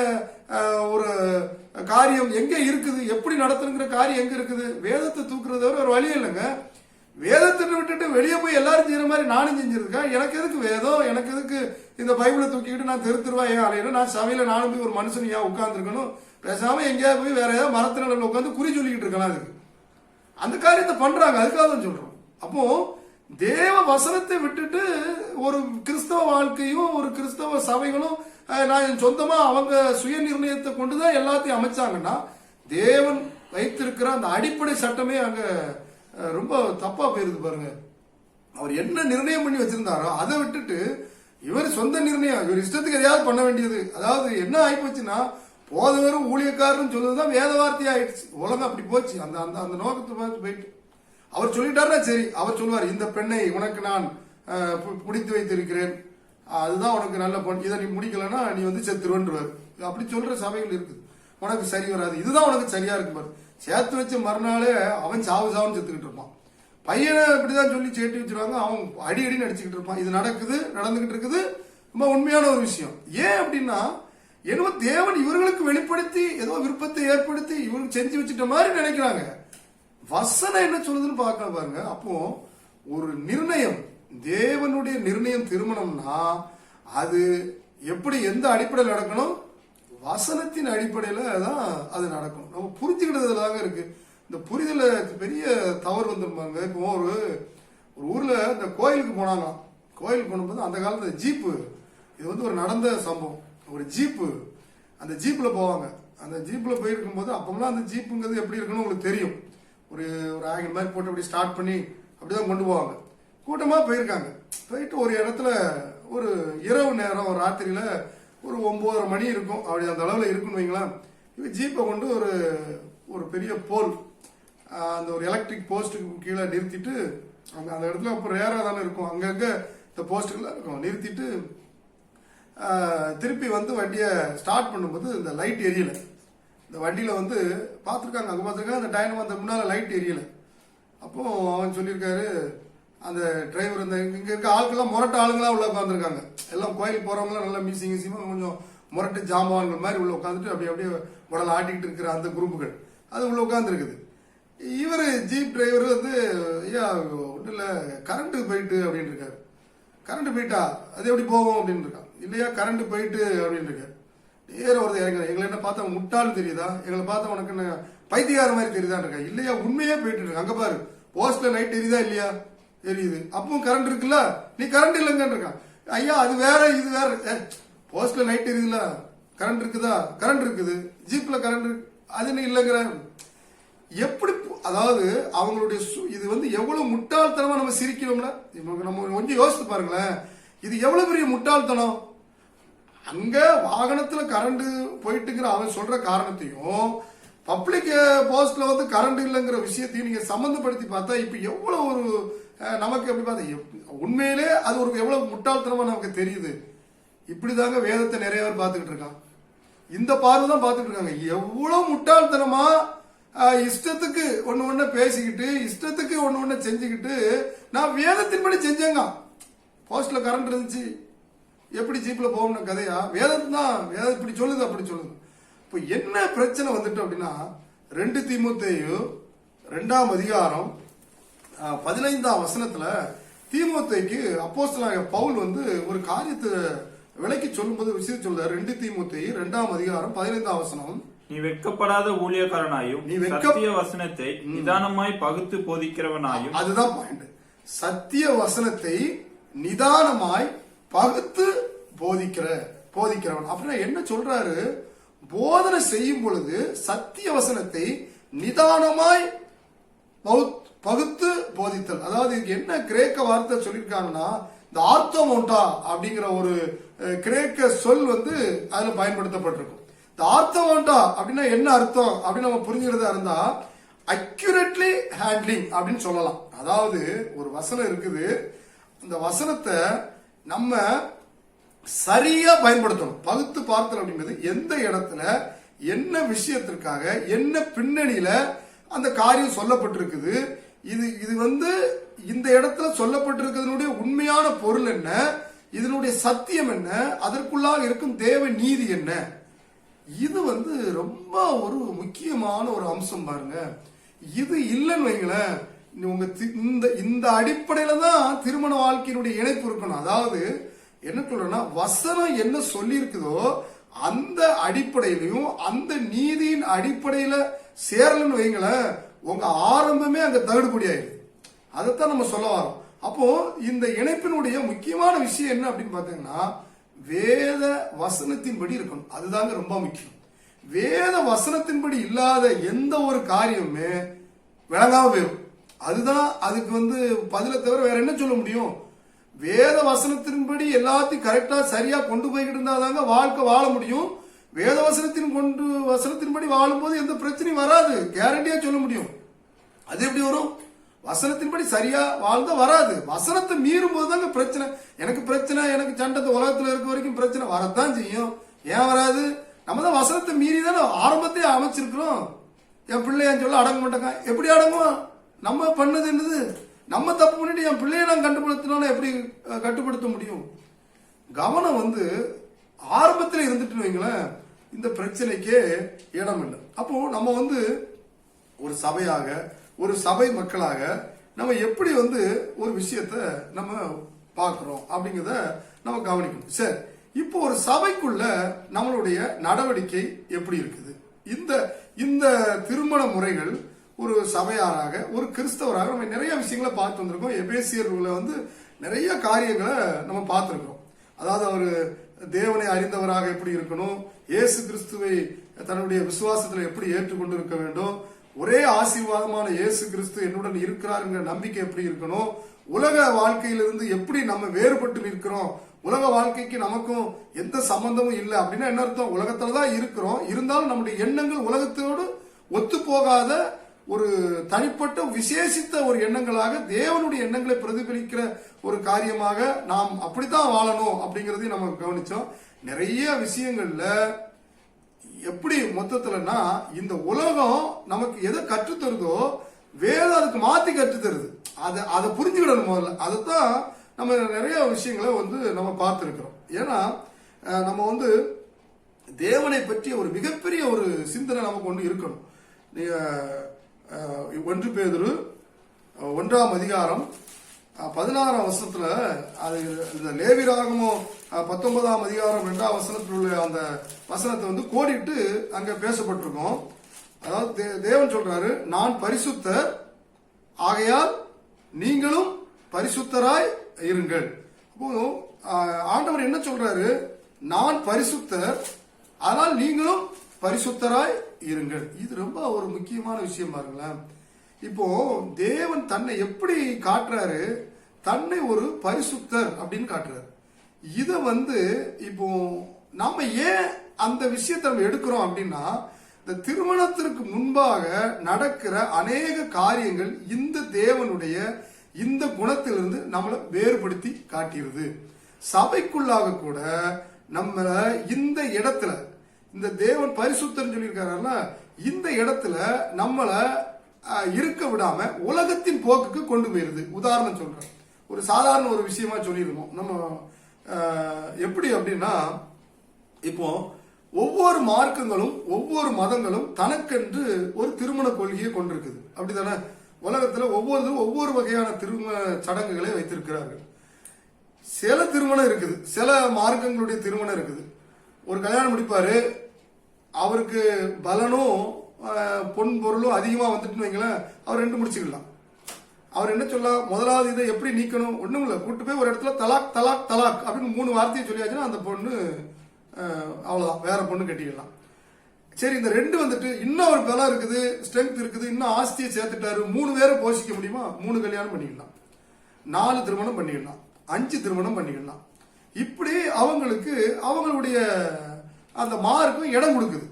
ஒரு காரியம் எங்க இருக்குது, எப்படி நடத்தணுங்கிற காரியம் எங்க இருக்குது. வேதத்தை தூக்குறது ஒரு வழி இல்லைங்க. வேதத்தை விட்டுட்டு வெளியே போய் எல்லாரும் செய்யற மாதிரி நானும் செஞ்சிருக்கேன். எனக்கு எதுக்கு வேதம், எனக்கு எதுக்கு இந்த பைபிளை தூக்கிக்கிட்டு நான் தெருவா ஏன் அலையில, நான் சபையில நானும் போய் ஒரு மனுஷன் ஏன் உட்கார்ந்துருக்கணும், பேசாம எங்கேயாவது போய் வேற ஏதாவது மரத்தின உட்காந்து குறி சொல்லிக்கிட்டு இருக்கலாம். அதுக்கு அந்த காரியத்தை பண்றாங்க, அதுக்காக தான் சொல்றோம். அப்போ தேவ வசனத்தை விட்டுட்டு ஒரு கிறிஸ்தவ வாழ்க்கையும் ஒரு கிறிஸ்தவ சபைகளும் நான் சொந்தமா அவங்க சுய நிர்ணயத்தை கொண்டுதான் எல்லாத்தையும் அமைச்சாங்கன்னா, தேவன் வைத்திருக்கிற அந்த அடிப்படை சட்டமே அங்க ரொம்ப தப்பா போயிருது பாருங்க. அவர் என்ன நிர்ணயம் பண்ணி வச்சிருந்தாரோ அதை விட்டுட்டு இவர் சொந்த நிர்ணயம், இவர் இஷ்டத்துக்கு எதையாவது பண்ண வேண்டியது. அதாவது என்ன ஆயிப்போச்சுன்னா, போதவரும் ஊழியக்காரன்னு சொல்றதுதான் வேத வார்த்தையா ஆயிடுச்சு. உலகம் அப்படி போச்சு. அந்த அந்த அந்த நோக்கத்தை பார்த்து போயிட்டு அவர் சொல்லிட்டாருன்னா சரி, அவர் சொல்லுவார், இந்த பெண்ணை உனக்கு நான் பிடித்து வைத்திருக்கிறேன், அதுதான் உனக்கு நல்ல பொண்ணு, இதை நீ முடிக்கலன்னா நீ வந்து செத்துருவன்றுவார். அப்படி சொல்ற சபைகள் இருக்குது. உனக்கு சரி வராது, இதுதான் உனக்கு சரியா இருக்கு பாரு. சேர்த்து வச்ச மறுநாளே அவன் சாவுன்னு செத்துக்கிட்டு இருப்பான். பையனை இப்படிதான் சொல்லி சேர்த்து வச்சிருவாங்க, அவன் அடி அடின்னு அடிச்சுக்கிட்டு இருப்பான். இது நடந்துகிட்டு இருக்குது. ரொம்ப உண்மையான ஒரு விஷயம். ஏன் அப்படின்னா, என்னவோ தேவன் இவர்களுக்கு வெளிப்படுத்தி ஏதோ விருப்பத்தை ஏற்படுத்தி இவருக்கு செஞ்சு வச்சுட்ட மாதிரி நினைக்கிறாங்க. வசனம் என்ன சொல்லுதுன்னு பார்க்க பாருங்க. அப்போ ஒரு நிர்ணயம், தேவனுடைய நிர்ணயம் திருமணம்னா அது எப்படி எந்த அடிப்படையில் நடக்கணும், வசனத்தின் அடிப்படையில தான் அது நடக்கும். நம்ம புரிஞ்சுக்கிட்டதுலாக இருக்கு. இந்த புரிதல பெரிய தவறு வந்துருப்பாங்க. இப்போ ஒரு ஊர்ல இந்த கோயிலுக்கு போனாங்களாம். கோயிலுக்கு போகும்போது அந்த காலத்துல ஜீப்பு, இது வந்து ஒரு நடந்த சம்பவம். ஒரு ஜீப்பு, அந்த ஜீப்ல போவாங்க. அந்த ஜீப்ல போயிருக்கும் போது அப்பெல்லாம் அந்த ஜீப்புங்கிறது எப்படி இருக்குன்னு உங்களுக்கு தெரியும். ஒரு ஆங்கிள் மாதிரி போட்டு அப்படி ஸ்டார்ட் பண்ணி அப்படிதான் கொண்டு போவாங்க. கூட்டமா போயிருக்காங்க. போயிட்டு ஒரு இடத்துல ஒரு இரவு நேரம், ஒரு ராத்திரியில ஒரு 9:30 மணி இருக்கும், அப்படி அந்த அளவுல இருக்குன்னு வைங்களேன். இவங்க ஜீப்பை கொண்டு ஒரு பெரிய போல், அந்த ஒரு எலக்ட்ரிக் போஸ்ட்டுக்கு கீழே நிறுத்திட்டு, அந்த இடத்துல அப்போ ரேரா தானே இருக்கும், அங்கங்க இந்த போஸ்ட்டுக்கெல்லாம் இருக்கும், நிறுத்திட்டு திருப்பி வந்து வண்டியை ஸ்டார்ட் பண்ணும்போது இந்த லைட் எரியல. இந்த வண்டியில வந்து பார்த்துருக்காங்க, அங்கே பார்த்துருக்காங்க, அந்த டைம் அந்த முன்னால லைட் எரியல. அப்போ அவன் சொல்லியிருக்காரு, அந்த டிரைவர், இந்த இங்க இருக்க ஆட்கள்லாம் முரட்டு ஆளுங்களா உள்ள உட்காந்துருக்காங்க. எல்லாம் கோயிலுக்கு போறவங்களாம் நல்லா மீசிங்கமா கொஞ்சம் முரட்டு ஜாமான்கள் மாதிரி உள்ள உட்காந்துட்டு அப்படியே உடல் ஆட்டிக்கிட்டு இருக்கிற அந்த குரூப்புகள் அது உள்ள உட்காந்துருக்குது. இவர் ஜீப் டிரைவர் வந்து, ஐயா ஒன்றும் இல்லை, கரண்ட் போயிட்டு அப்படின்னு இருக்காரு. கரண்ட் போயிட்டா அது எப்படி போகும் அப்படின்னு இருக்கான். இல்லையா கரண்ட் போயிட்டு அப்படின்னு இருக்காரு. நேரம் வருது இறங்க, எங்களை என்ன பார்த்தா முட்டாள் தெரியுதா, எங்களை பார்த்தா உனக்கு என்ன பைத்தியக்கார மாதிரி தெரியுதான் இருக்கா. இல்லையா உண்மையே போயிட்டு இருக்கு. அங்க பாரு போஸ்ட்ல லைட் எரியுதா இல்லையா, எரியுது. அப்பவும் கரண்ட் இருக்குல்ல, நீ கரண்ட் இல்லைங்கன்னு இருக்கான். ஐயா அது வேற இது வேற. போஸ்ட்ல லைட் எரியுதுல, கரண்ட் இருக்குதா? கரண்ட் இருக்குது. ஜீப்ல கரண்ட் இருக்கு, அது நீ இல்லைங்கிற. எப்படி அதாவது அவங்களுடைய இது வந்து எவ்வளவு முட்டாள்தனமா நம்ம சிரிக்கிறோம்ல. நம்ம கொஞ்சம் யோசித்து பாருங்களேன், இது எவ்வளவு பெரிய முட்டாள்தனம். அங்க வாகனத்துல கரண்ட் போயிட்டுங்கிற அவன் சொல்ற காரணத்தையும் பப்ளிக் போஸ்ட்ல வந்து கரண்ட் இல்லைங்கிற விஷயத்தையும் நீங்க சம்பந்தப்படுத்தி பார்த்தா இப்ப எவ்வளவு ஒரு நமக்கு எப்படி பார்த்தா உண்மையிலே அது ஒரு எவ்வளவு முட்டாள்தனமா நமக்கு தெரியுது. இப்படிதாங்க வேதத்தை நிறைய பேர் பார்த்துக்கிட்டு இருக்கான். இந்த பார்வை தான் பார்த்துட்டு இருக்காங்க. எவ்வளவு முட்டாள்தனமா இஷ்டத்துக்கு ஒண்ணு பேசிக்கிட்டு இஷ்டத்துக்கு ஒண்ணு செஞ்சுக்கிட்டு நான் வேதத்தின்படி செஞ்சேங்க. போஸ்ட்ல கரண்ட் இருந்துச்சு, எப்படி ஜீப்ல போகணும் கதையா? வேதம் தான், வேதம் இப்படி சொல்லுது அப்படி சொல்லுது. இப்போ என்ன பிரச்சனை வந்துட்டு அப்படின்னா 2 தீமோத்தேயு 2ஆம் அதிகாரம் 15ஆம் வசனத்துல தீமோத்தேயுக்கு அப்போஸ்தலனாகிய பவுல் வந்து ஒரு காரியத்தை விளக்கி சொல்லும்போது விஷயம் சொல்றாரு. 2 தீமோத்தேயு 2ஆம் அதிகாரம் 15ஆம் வசனம். நீ வெட்கப்படாத ஊழியக்காரனாயும் சத்திய வசனத்தை நிதானமாய் பகுத்து போதிக்கிறவனாயும். அதுதான் பாயிண்ட். சத்திய வசனத்தை நிதானமாய் பகுத்து போதிக்கிறவன் அப்படின்னா என்ன சொல்றாரு? போதனை செய்யும் பொழுது சத்திய வசனத்தை நிதானமாய் பகுத்து போதித்தல். அதாவது என்ன கிரேக்க வார்த்தை சொல்லியிருக்காங்கன்னா, இந்த ஆர்த்தோமோண்டா அப்படிங்கிற ஒரு கிரேக்க சொல் வந்து அதுல பயன்படுத்தப்பட்டிருக்கும். இந்த ஆர்த்தோமோண்டா அப்படின்னா என்ன அர்த்தம் அப்படின்னு நம்ம புரிஞ்சுக்கிறதா இருந்தா அக்யூரேட்லி ஹேண்ட்லிங் அப்படின்னு சொல்லலாம். அதாவது ஒரு வசனம் இருக்குது, அந்த வசனத்தை நம்ம சரியா பயன்படுத்தணும். பகுத்து பார்த்தல் அப்படிங்கிறது எந்த இடத்துல என்ன விஷயத்திற்காக என்ன பின்னணியில அந்த காரியம் சொல்லப்பட்டிருக்குது, இது வந்து இந்த இடத்துல சொல்லப்பட்டிருக்கிறதுனுடைய உண்மையான பொருள் என்ன, இதனுடைய சத்தியம் என்ன, அதற்குள்ளாக இருக்கும் தேவ நீதி என்ன, இது வந்து ரொம்ப ஒரு முக்கியமான ஒரு அம்சம் பாருங்க. இது இல்லைன்னு வைங்களேன், உங்க இந்த அடிப்படையில தான் திருமண வாழ்க்கையினுடைய இணைப்பு இருக்கணும். அதாவது என்ன சொல்றேன்னா, வசனம் என்ன சொல்லி இருக்குதோ அந்த அடிப்படையிலையும் அந்த நீதியின் அடிப்படையில சேரலன்னு வைங்களேன், உங்க ஆரம்பமே அங்க தகுடுபடி ஆயிடுது. அதைத்தான் நம்ம சொல்ல வரோம். அப்போ இந்த இணைப்பினுடைய முக்கியமான விஷயம் என்ன அப்படின்னு பாத்தீங்கன்னா, வேத வசனத்தின்படி இருக்கணும். அதுதாங்க ரொம்ப முக்கியம். வேத வசனத்தின்படி இல்லாத எந்த ஒரு காரியமுமே விளங்காம போயிடும். அதுதான் அதுக்கு வந்து பதில தவிர வேற என்ன சொல்ல முடியும்? வேத வசனத்தின்படி எல்லாத்தையும் கரெக்டா சரியா கொண்டு போய்கிட்டு இருந்தாதாங்க வாழ்க்கை வாழ முடியும். வேத வசனத்தின்படி வாழும்போது எந்த பிரச்சனையும் வராது, கேரண்டியா சொல்ல முடியும். அது எப்படி வரும்? வசனத்தின்படி சரியா வாழ்ந்தா வராது. வசனத்தை மீறும் போது தாங்க பிரச்சனை. எனக்கு சண்டத்தை உலகத்துல இருக்க வரைக்கும் பிரச்சனை வரத்தான் செய்யும். ஏன் வராது? நம்ம தான் வசனத்தை மீறி தானே ஆரம்பத்தையே அமைச்சிருக்கிறோம். என் பிள்ளையான்னு சொல்ல அடங்க மாட்டாங்க. எப்படி அடங்குவோம்? நம்ம பண்ணது என்னது? நம்ம தப்பு பண்ணிட்டு என் பிள்ளைய நான் கட்டுப்படுத்தினா எப்படி கட்டுப்படுத்த முடியும்? கவனம் வந்து ஆரம்பத்தில் இருந்துட்டு வைங்களேன், இந்த பிரச்சனைக்கே இடம் இல்லை. அப்போ நம்ம வந்து ஒரு சபையாக ஒரு சபை மக்களாக நம்ம எப்படி வந்து ஒரு விஷயத்த நம்ம பார்க்கிறோம் அப்படிங்கிறத நம்ம கவனிக்கணும். சரி, இப்போ ஒரு சபைக்குள்ள நம்மளுடைய நடவடிக்கை எப்படி இருக்குது? இந்த திருமண முறைகள் ஒரு சபையாராக ஒரு கிறிஸ்தவராக நம்ம நிறைய விஷயங்களை பார்த்து வந்திருக்கோம். எபேசியர்ல வந்து நிறைய காரியங்களை நம்ம பார்த்திருக்கிறோம். அதாவது அவர் தேவனை அறிந்தவராக எப்படி இருக்கணும், இயேசு கிறிஸ்துவை தன்னுடைய விசுவாசத்தில் எப்படி ஏற்றுக்கொண்டு இருக்க வேண்டும், ஒரே ஆசீர்வாதமான இயேசு கிறிஸ்து என்னுடன் இருக்கிறாருங்கிற நம்பிக்கை எப்படி இருக்கணும், உலக வாழ்க்கையிலிருந்து எப்படி நம்ம வேறுபட்டு நிற்கிறோம், உலக வாழ்க்கைக்கு நமக்கும் எந்த சம்பந்தமும் இல்லை அப்படின்னா என்ன அர்த்தம்? உலகத்துலதான் இருக்கிறோம், இருந்தாலும் நம்முடைய எண்ணங்கள் உலகத்தோடு ஒத்து போகாத ஒரு தனிப்பட்ட விசேஷித்த ஒரு எண்ணங்களாக தேவனுடைய எண்ணங்களை பிரதிபலிக்கிற ஒரு காரியமாக நாம் அப்படித்தான் வாழணும் அப்படிங்கறதையும் நம்ம கவனிச்சோம். நிறைய விஷயங்கள்ல எப்படி மொத்தத்துலன்னா, இந்த உலகம் நமக்கு எதை கற்றுத்தருதோ வேதம் அதுக்கு மாத்தி கற்றுத்தருது. அதை புரிஞ்சுக்கிடணும் முதல்ல. அதைத்தான் நம்ம நிறைய விஷயங்களை வந்து நம்ம பார்த்திருக்கிறோம். ஏன்னா நம்ம வந்து தேவனை பற்றிய ஒரு மிகப்பெரிய ஒரு சிந்தனை நமக்கு ஒன்று இருக்கணும். 1 பேதுரு 1ஆம் அதிகாரம் 16ஆம் வசனத்துல அது இந்த லேவியராகமம் 19ஆம் அதிகாரம் 2ஆம் வசனத்தில் உள்ள அந்த வசனத்தை வந்து கோடிட்டு அங்க பேசப்பட்டிருக்கோம். அதாவது தேவன் சொல்றாரு, நான் பரிசுத்தர் ஆகையால் நீங்களும் பரிசுத்தராய் இருங்கள். அப்போ ஆண்டவர் என்ன சொல்றாரு? நான் பரிசுத்தர், ஆனால் நீங்களும் பரிசுத்தராய் இருங்கள். இது ரொம்ப ஒரு முக்கியமான விஷயம் பாருங்களேன். இப்போ தேவன் தன்னை எப்படி காட்டுறாரு? தன்னை ஒரு பரிசுத்தர் அப்படின்னு காட்டுறாரு. இத இப்போ நாம ஏன் அந்த விஷயத்தை நம்ம எடுக்கிறோம் அப்படின்னா, இந்த திருமணத்திற்கு முன்பாக நடக்கிற அநேக காரியங்கள் இந்த தேவனுடைய இந்த குணத்திலிருந்து நம்மளை வேறுபடுத்தி காட்டிடுது. சபைக்குள்ளாக கூட நம்மள இந்த இடத்துல, இந்த தேவன் பரிசுத்தர் சொல்லியிருக்காருல்ல, இந்த இடத்துல நம்மள இருக்க விடாம உலகத்தின் போக்குக்கு கொண்டு போயிருது. உதாரணம் சொல்றேன், ஒரு சாதாரண ஒரு விஷயமா சொல்லியிருக்கோம் நம்ம. எப்படி அப்படின்னா, இப்போ ஒவ்வொரு மார்க்கங்களும் ஒவ்வொரு மதங்களும் தனக்கென்று ஒரு திருமண கொள்கையை கொண்டிருக்குது. அப்படித்தானே? உலகத்துல ஒவ்வொரு வகையான திருமண சடங்குகளை வைத்திருக்கிறார்கள். சில திருமணம் இருக்குது, சில மார்க்கங்களுடைய திருமணம் இருக்குது. ஒரு கல்யாணம் முடிப்பாரு, அவருக்கு பலனும் பொன் பொருளும் அதிகமா வந்துட்டுன்னு வைங்களேன், அவர் 2 முடிச்சுக்கலாம். அவர் என்ன சொல்ல, முதலாவது இதை எப்படி நீக்கணும்? ஒண்ணும் இல்ல, கூட்டு போய் ஒரு இடத்துல தலாக் தலாக் தலாக் அப்படின்னு 3 வார்த்தையை சொல்லியாச்சுன்னா அந்த பொண்ணு அவ்வளவுதான், வேற பொண்ணு கட்டிக்கலாம். சரி, இந்த 2 இன்னும் அவர் பலம் இருக்குது, ஸ்ட்ரென்த் இருக்குது, இன்னும் ஆஸ்தியை சேர்த்துட்டாரு, 3 பேரை போஷிக்க முடியுமா? 3 கல்யாணம் பண்ணிக்கலாம், 4 திருமணம் பண்ணிக்கலாம், 5 திருமணம் பண்ணிக்கலாம். இப்படி அவங்களுக்கு அவங்களுடைய அந்த மார்க்கும் இடம் கொடுக்குது.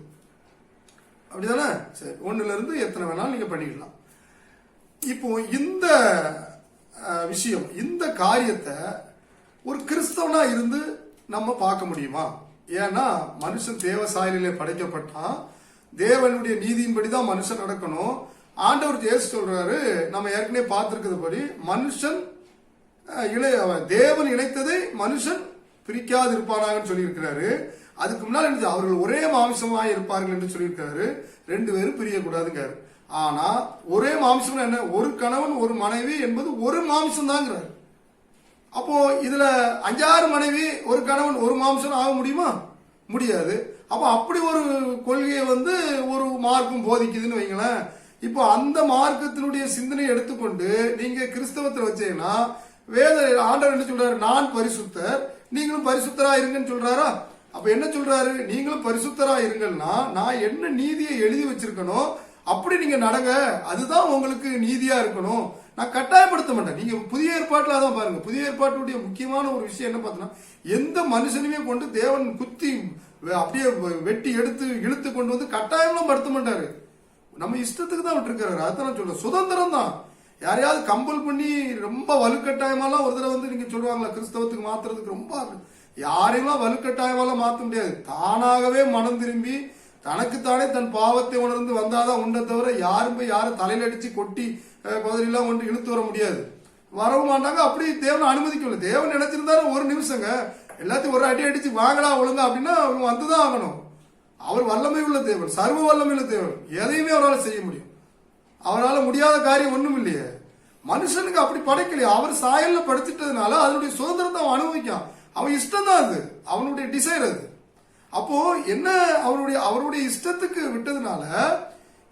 அப்படிதானே? சரி, 1ல இருந்து எத்தனை வேணாலும் நீங்க பண்ணிக்கலாம். இப்போ இந்த விஷயம், இந்த காரியத்தை ஒரு கிறிஸ்தவனா இருந்து நம்ம பார்க்க முடியுமா? ஏன்னா மனுஷன் தேவ சாயலிலே படைக்கப்பட்டான், தேவனுடைய நீதியின்படிதான் மனுஷன் நடக்கணும். ஆண்டவர் இயேசு சொல்றாரு, நம்ம ஏற்கனவே பார்த்திருக்கிறபடி, மனுஷன் தேவன் இணைத்ததை மனுஷன் பிரிக்காது இருப்பானாங்கன்னு சொல்லியிருக்கிறாரு. அதுக்கு முன்னால் என்ன, அவர்கள் ஒரே மாம்சமாய் இருப்பார்கள் என்று சொல்லியிருக்காரு. 2 பேரும் பிரியக்கூடாதுங்கிறாரு. ஆனா ஒரே மாம்சம் என்ன, ஒரு கணவன் ஒரு மனைவி என்பது ஒரு மாம்சம் தாங்கிறாரு. அப்போ இதுல 5-6 மனைவி ஒரு கணவன் ஒரு மாம்சம் ஆக முடியுமா? முடியாது. அப்ப அப்படி ஒரு கொள்கையை ஒரு மார்க்கம் போதிக்குதுன்னு வைங்களேன். இப்போ அந்த மார்க்கத்தினுடைய சிந்தனையை எடுத்துக்கொண்டு நீங்க கிறிஸ்தவத்தில் வச்சீங்கன்னா, வேத ஆண்டவர் என்ன சொல்றாரு? நான் பரிசுத்தர், நீங்களும் பரிசுத்தரா இருங்கன்னு சொல்றாரா? அப்ப என்ன சொல்றாரு? நீங்களும் பரிசுத்தரா இருங்கன்னா நான் என்ன நீதியை எழுதி வச்சிருக்கணும் அப்படி நீங்க நடங்க, அதுதான் உங்களுக்கு நீதியா இருக்கணும். நான் கட்டாயப்படுத்த மாட்டேன். நீங்க புதிய ஏற்பாட்டுல தான் பாருங்க, புதிய ஏற்பாட்டுடைய முக்கியமான ஒரு விஷயம் என்ன பார்த்தோம்னா, எந்த மனுஷனுமே கொண்டு தேவன் குத்தி அப்படியே வெட்டி எடுத்து இழுத்து கொண்டு கட்டாயம்லாம் படுத்த மாட்டாரு. நம்ம இஷ்டத்துக்கு தான் விட்டுருக்காரு. அதான் சொல்றேன், சுதந்திரம் தான். யாரையாவது கம்பல் பண்ணி ரொம்ப வலுக்கட்டாயமாலாம் ஒரு தடவை நீங்க சொல்லுவாங்களா, கிறிஸ்தவத்துக்கு மாத்துறதுக்கு ரொம்ப யாரையும் வலுக்கட்டாயமாலாம் மாற்ற முடியாது. தானாகவே மனம் திரும்பி தனக்குத்தானே தன் பாவத்தை உணர்ந்து வந்தாதான் உண்டை தவிர யாரும் போய் யாரும் தலையில அடிச்சு கொட்டி குதிரையெல்லாம் கொண்டு இழுத்து வர முடியாது. வரவும் மாட்டாங்க. அப்படி தேவன் அனுமதிக்கல. தேவன் நினைச்சிருந்தாரு ஒரு நிமிஷங்க எல்லாத்தையும் ஒரு அடி அடிச்சு வாங்கடா ஒழுங்கா அப்படின்னா அவங்க வந்துதான் ஆகணும். அவர் வல்லமை உள்ள தேவன், சர்வ வல்லமை உள்ள தேவன், எதையுமே அவரால் செய்ய முடியும். அவரால் முடியாத காரியம் ஒண்ணும் இல்லையே. மனுஷனுக்கு அப்படி படைக்கலையே. அவர் சாயல்ல படைச்சிட்டதுனால அதனுடைய சுதந்திரத்தை அவன் அனுபவிக்கான். அவன் இஷ்டம் தான் அது, அவனுடைய டிசைர் அது. அப்போ என்ன, அவருடைய இஷ்டத்துக்கு விட்டதுனால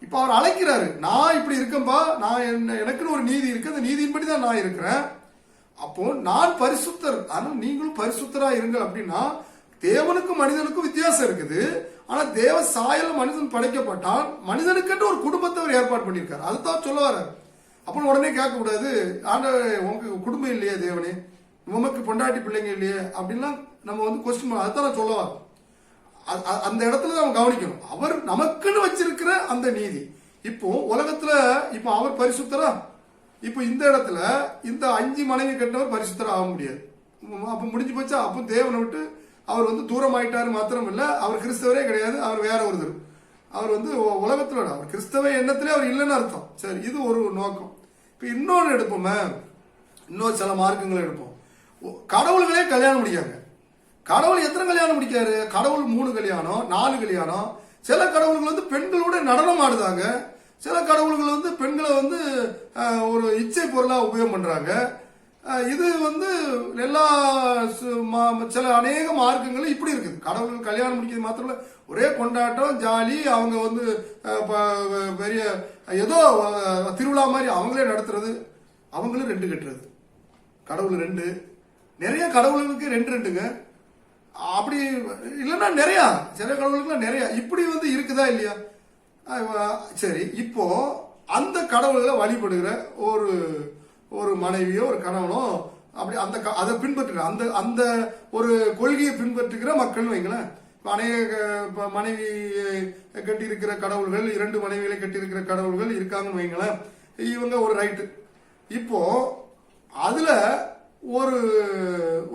இப்ப அவர் அழைக்கிறாரு, நான் இப்படி இருக்கேன்பா, நான் எனக்குன்னு ஒரு நீதி இருக்கு, அந்த நீதியின்படி தான் நான் இருக்கிறேன். அப்போ நான் பரிசுத்தர், ஆனா நீங்களும் பரிசுத்தரா இருங்கள். அப்படின்னா தேவனுக்கும் மனிதனுக்கும் வித்தியாசம் இருக்குது. ஆனா தேவ சாயல் மனிதன் படைக்கப்பட்டான், மனிதனுக்கு ஒரு குடும்பத்தை அவர் ஏற்பாடு பண்ணியிருக்காரு. அதுதான் சொல்ல வர. அப்போ உடனே கேட்க கூடாது, ஆண்டவரே உங்களுக்கு குடும்பம் இல்லையே, தேவனே உமக்கு பொண்டாட்டி பிள்ளைங்க இல்லையே அப்படின்லாம் நம்ம கொஸ்டின் பண்ண. அதுதான் நான் சொல்ல வர. அந்த இடத்துல நம்ம கவனிக்கணும், அவர் நமக்குன்னு வச்சிருக்கிற அந்த நீதி. இப்போ உலகத்துல இப்போ அவர் பரிசுத்தரா? இப்போ இந்த இடத்துல இந்த 5 மனைவி கட்டவர் பரிசுத்தரா ஆக முடியாது. அப்ப முடிஞ்சு போச்சா? அப்போ தேவனை விட்டு அவர் தூரம் ஆயிட்டாரு மாத்திரம் இல்ல, அவர் கிறிஸ்தவரே கிடையாது, அவர் வேற ஒருத்தர். அவர் உலகத்துல அவர் கிறிஸ்தவ எண்ணத்திலே அவர் இல்லைன்னு அர்த்தம். சரி, இது ஒரு நோக்கம். இப்ப இன்னொன்று எடுப்போமே, இன்னொரு சில மார்க்கங்களை எடுப்போம். கடவுள்களே கல்யாணம் முடிக்காங்க. கடவுள் எத்தனை கல்யாணம் முடிக்காரு? கடவுள் 3 கல்யாணம் 4 கல்யாணம். சில கடவுள்கள் பெண்களோட நடனம் ஆடுதாங்க. சில கடவுள்கள் பெண்களை ஒரு இச்சை பொருளா உபயோகம் பண்றாங்க. இது எல்லா சில அநேக மார்க்கங்களும் இப்படி இருக்குது. கடவுள்கள் கல்யாணம் முடிக்கிறது மாத்திரம் இல்ல, ஒரே கொண்டாட்டம் ஜாலி. அவங்க பெரிய ஏதோ திருவிழா மாதிரி அவங்களே நடத்துறது, அவங்களும் 2 கட்டுறது. கடவுள் ரெண்டு, நிறைய கடவுளுக்கு ரெண்டு ரெண்டுங்க. அப்படி இல்லைன்னா நிறைய சில கடவுளுக்குலாம் நிறைய இப்படி வந்து இருக்குதா இல்லையா? சரி, இப்போ அந்த கடவுள்களை வழிபடுகிற ஒரு ஒரு மனைவியோ ஒரு கணவனோ அப்படி அந்த அதை பின்பற்றுகிற அந்த அந்த ஒரு கொள்கையை பின்பற்றுகிற மக்கள் வைங்களேன். அநேக மனைவி கட்டியிருக்கிற கடவுள்கள், 2 மனைவிகளை கட்டியிருக்கிற கடவுள்கள் இருக்காங்கன்னு வைங்களேன். இவங்க ஒரு ரைட்டு. இப்போ அதுல ஒரு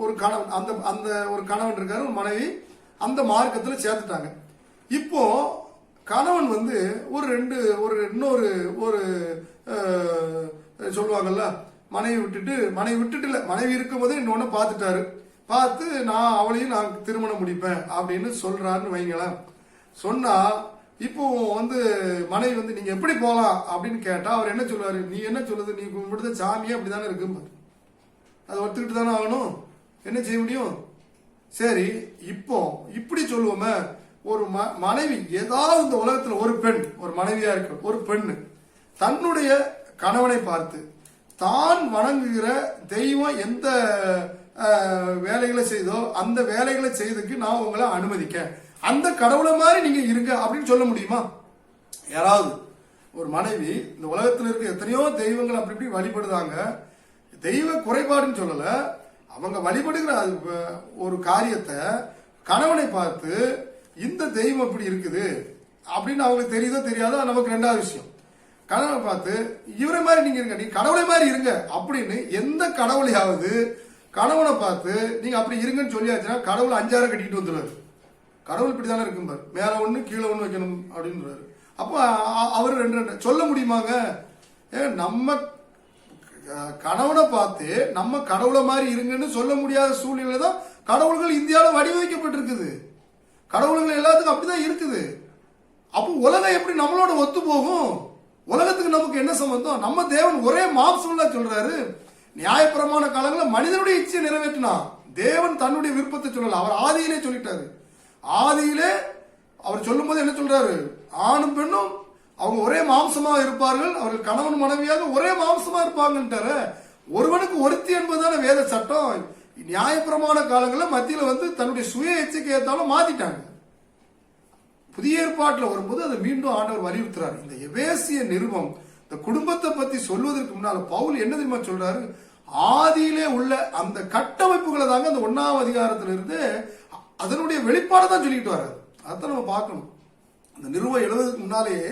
ஒரு கணவன் அந்த அந்த ஒரு கணவன் இருக்காரு, ஒரு மனைவி அந்த மார்க்கத்துல சேர்த்துட்டாங்க. இப்போ கணவன் வந்து இன்னொரு ஒரு சொல்லுவாங்கல்ல, மனைவி விட்டுட்டு இல்ல, மனைவி இருக்கும் போதே இன்னொன்னு பார்த்துட்டாரு. பார்த்து நான் அவளையும் நான் திருமணம் முடிப்பேன் அப்படின்னு சொல்றாருன்னு வைங்களேன். சொன்னா இப்போ வந்து மனைவி வந்து நீங்க எப்படி போலாம் அப்படின்னு கேட்டா அவர் என்ன சொல்லுவாரு? நீ என்ன சொல்லுது, நீ கும்பிடுத சாமியே அப்படிதானே இருக்கு, அதை ஒத்துக்கிட்டு தானே ஆகணும், என்ன செய்ய முடியும்? சரி, இப்போ இப்படி சொல்லுவோமே, ஒரு மனைவி ஏதாவது இந்த உலகத்துல ஒரு பெண், ஒரு மனைவியா இருக்க ஒரு பெண்ணு தன்னுடைய கணவனை பார்த்து தான் வணங்குகிற தெய்வம் எந்த வேலைகளை செய்தோ அந்த வேலைகளை செய்ததுக்கு நான் உங்களை அனுமதிக்க, அந்த கடவுளை மாதிரி நீங்க இருங்க அப்படின்னு சொல்ல முடியுமா? யாராவது ஒரு மனைவி இந்த உலகத்தில் இருக்க எத்தனையோ தெய்வங்கள் அப்படி இப்படி வழிபடுதாங்க. தெய்வ குறைபாடுன்னு சொல்லல, அவங்க வழிபடுகிற ஒரு காரியத்தை கணவனை பார்த்து இந்த தெய்வம் இப்படி இருக்குது அப்படின்னு அவங்களுக்கு தெரியுதோ தெரியாதோ நமக்கு ரெண்டாவது விஷயம். கணவனை பார்த்து இவரை மாதிரி நீங்க இருங்க, நீங்க கடவுளை மாதிரி இருங்க அப்படின்னு எந்த கடவுளையாவது கணவனை பார்த்து நீங்க அப்படி இருங்கன்னு சொல்லியாச்சுன்னா கடவுள் 5 கட்டிட்டு வந்துடுவாரு. கடவுள் இப்படித்தானே இருக்கும் பாரு, மேல ஒண்ணு கீழே ஒண்ணு வைக்கணும் அப்படின்னு. அப்போ அவர் 2 சொல்ல முடியுமாங்க? நம்ம கணவனை பார்த்து நம்ம கடவுளை மாதிரி இருங்கன்னு சொல்ல முடியாத சூழ்நிலை தான் கடவுள்கள் இந்தியாவில் வடிவமைக்கப்பட்டிருக்குது. கடவுள்கள் எல்லாத்துக்கும் அப்படிதான் இருக்குது. அப்போ உலகம் எப்படி நம்மளோட ஒத்து போகும்? உலகத்துக்கு நமக்கு என்ன சம்பந்தம்? நம்ம தேவன் ஒரே மாம்சம்ல சொல்றாரு. நியாயப்பிரமாண காலங்களில் மனிதனுடைய இச்சையை நிறைவேற்றினா, தேவன் தன்னுடைய விருப்பத்தை சொல்லல. அவர் ஆதியிலே சொல்லிட்டாரு. ஆதியிலே அவர் சொல்லும் போது என்ன சொல்றாரு? ஆணும் பெண்ணும் அவங்க ஒரே மாம்சமா இருப்பார்கள், அவர்கள் கணவன் மனைவியாக ஒரே மாம்சமா இருப்பாங்கன்றாரு. ஒருவனுக்கு ஒருத்தி என்பதுதான வேத சட்டம். நியாயப்பிரமாண காலங்களில் மத்தியில வந்து தன்னுடைய சுய எச்சரிக்கை ஏற்றாலும் மாத்திட்டாங்க. புதிய ஏற்பாட்டில் வரும்போது அதை மீண்டும் ஆண்டவர் வலியுறுத்துறாரு. இந்த எபேசிய நிருபம் இந்த குடும்பத்தை பத்தி சொல்வதற்கு முன்னால பவுல் என்ன தெரியுமா சொல்றாரு? ஆதியிலே உள்ள அந்த கட்டமைப்புகளை தாங்க அந்த 1ஆம் அதிகாரத்துல இருந்து அதனுடைய வெளிப்பாடு தான் சொல்லிட்டு வர்றாரு. அதான் நம்ம பார்க்கணும். அந்த நிறுவனம் எழுதுறதுக்கு முன்னாலேயே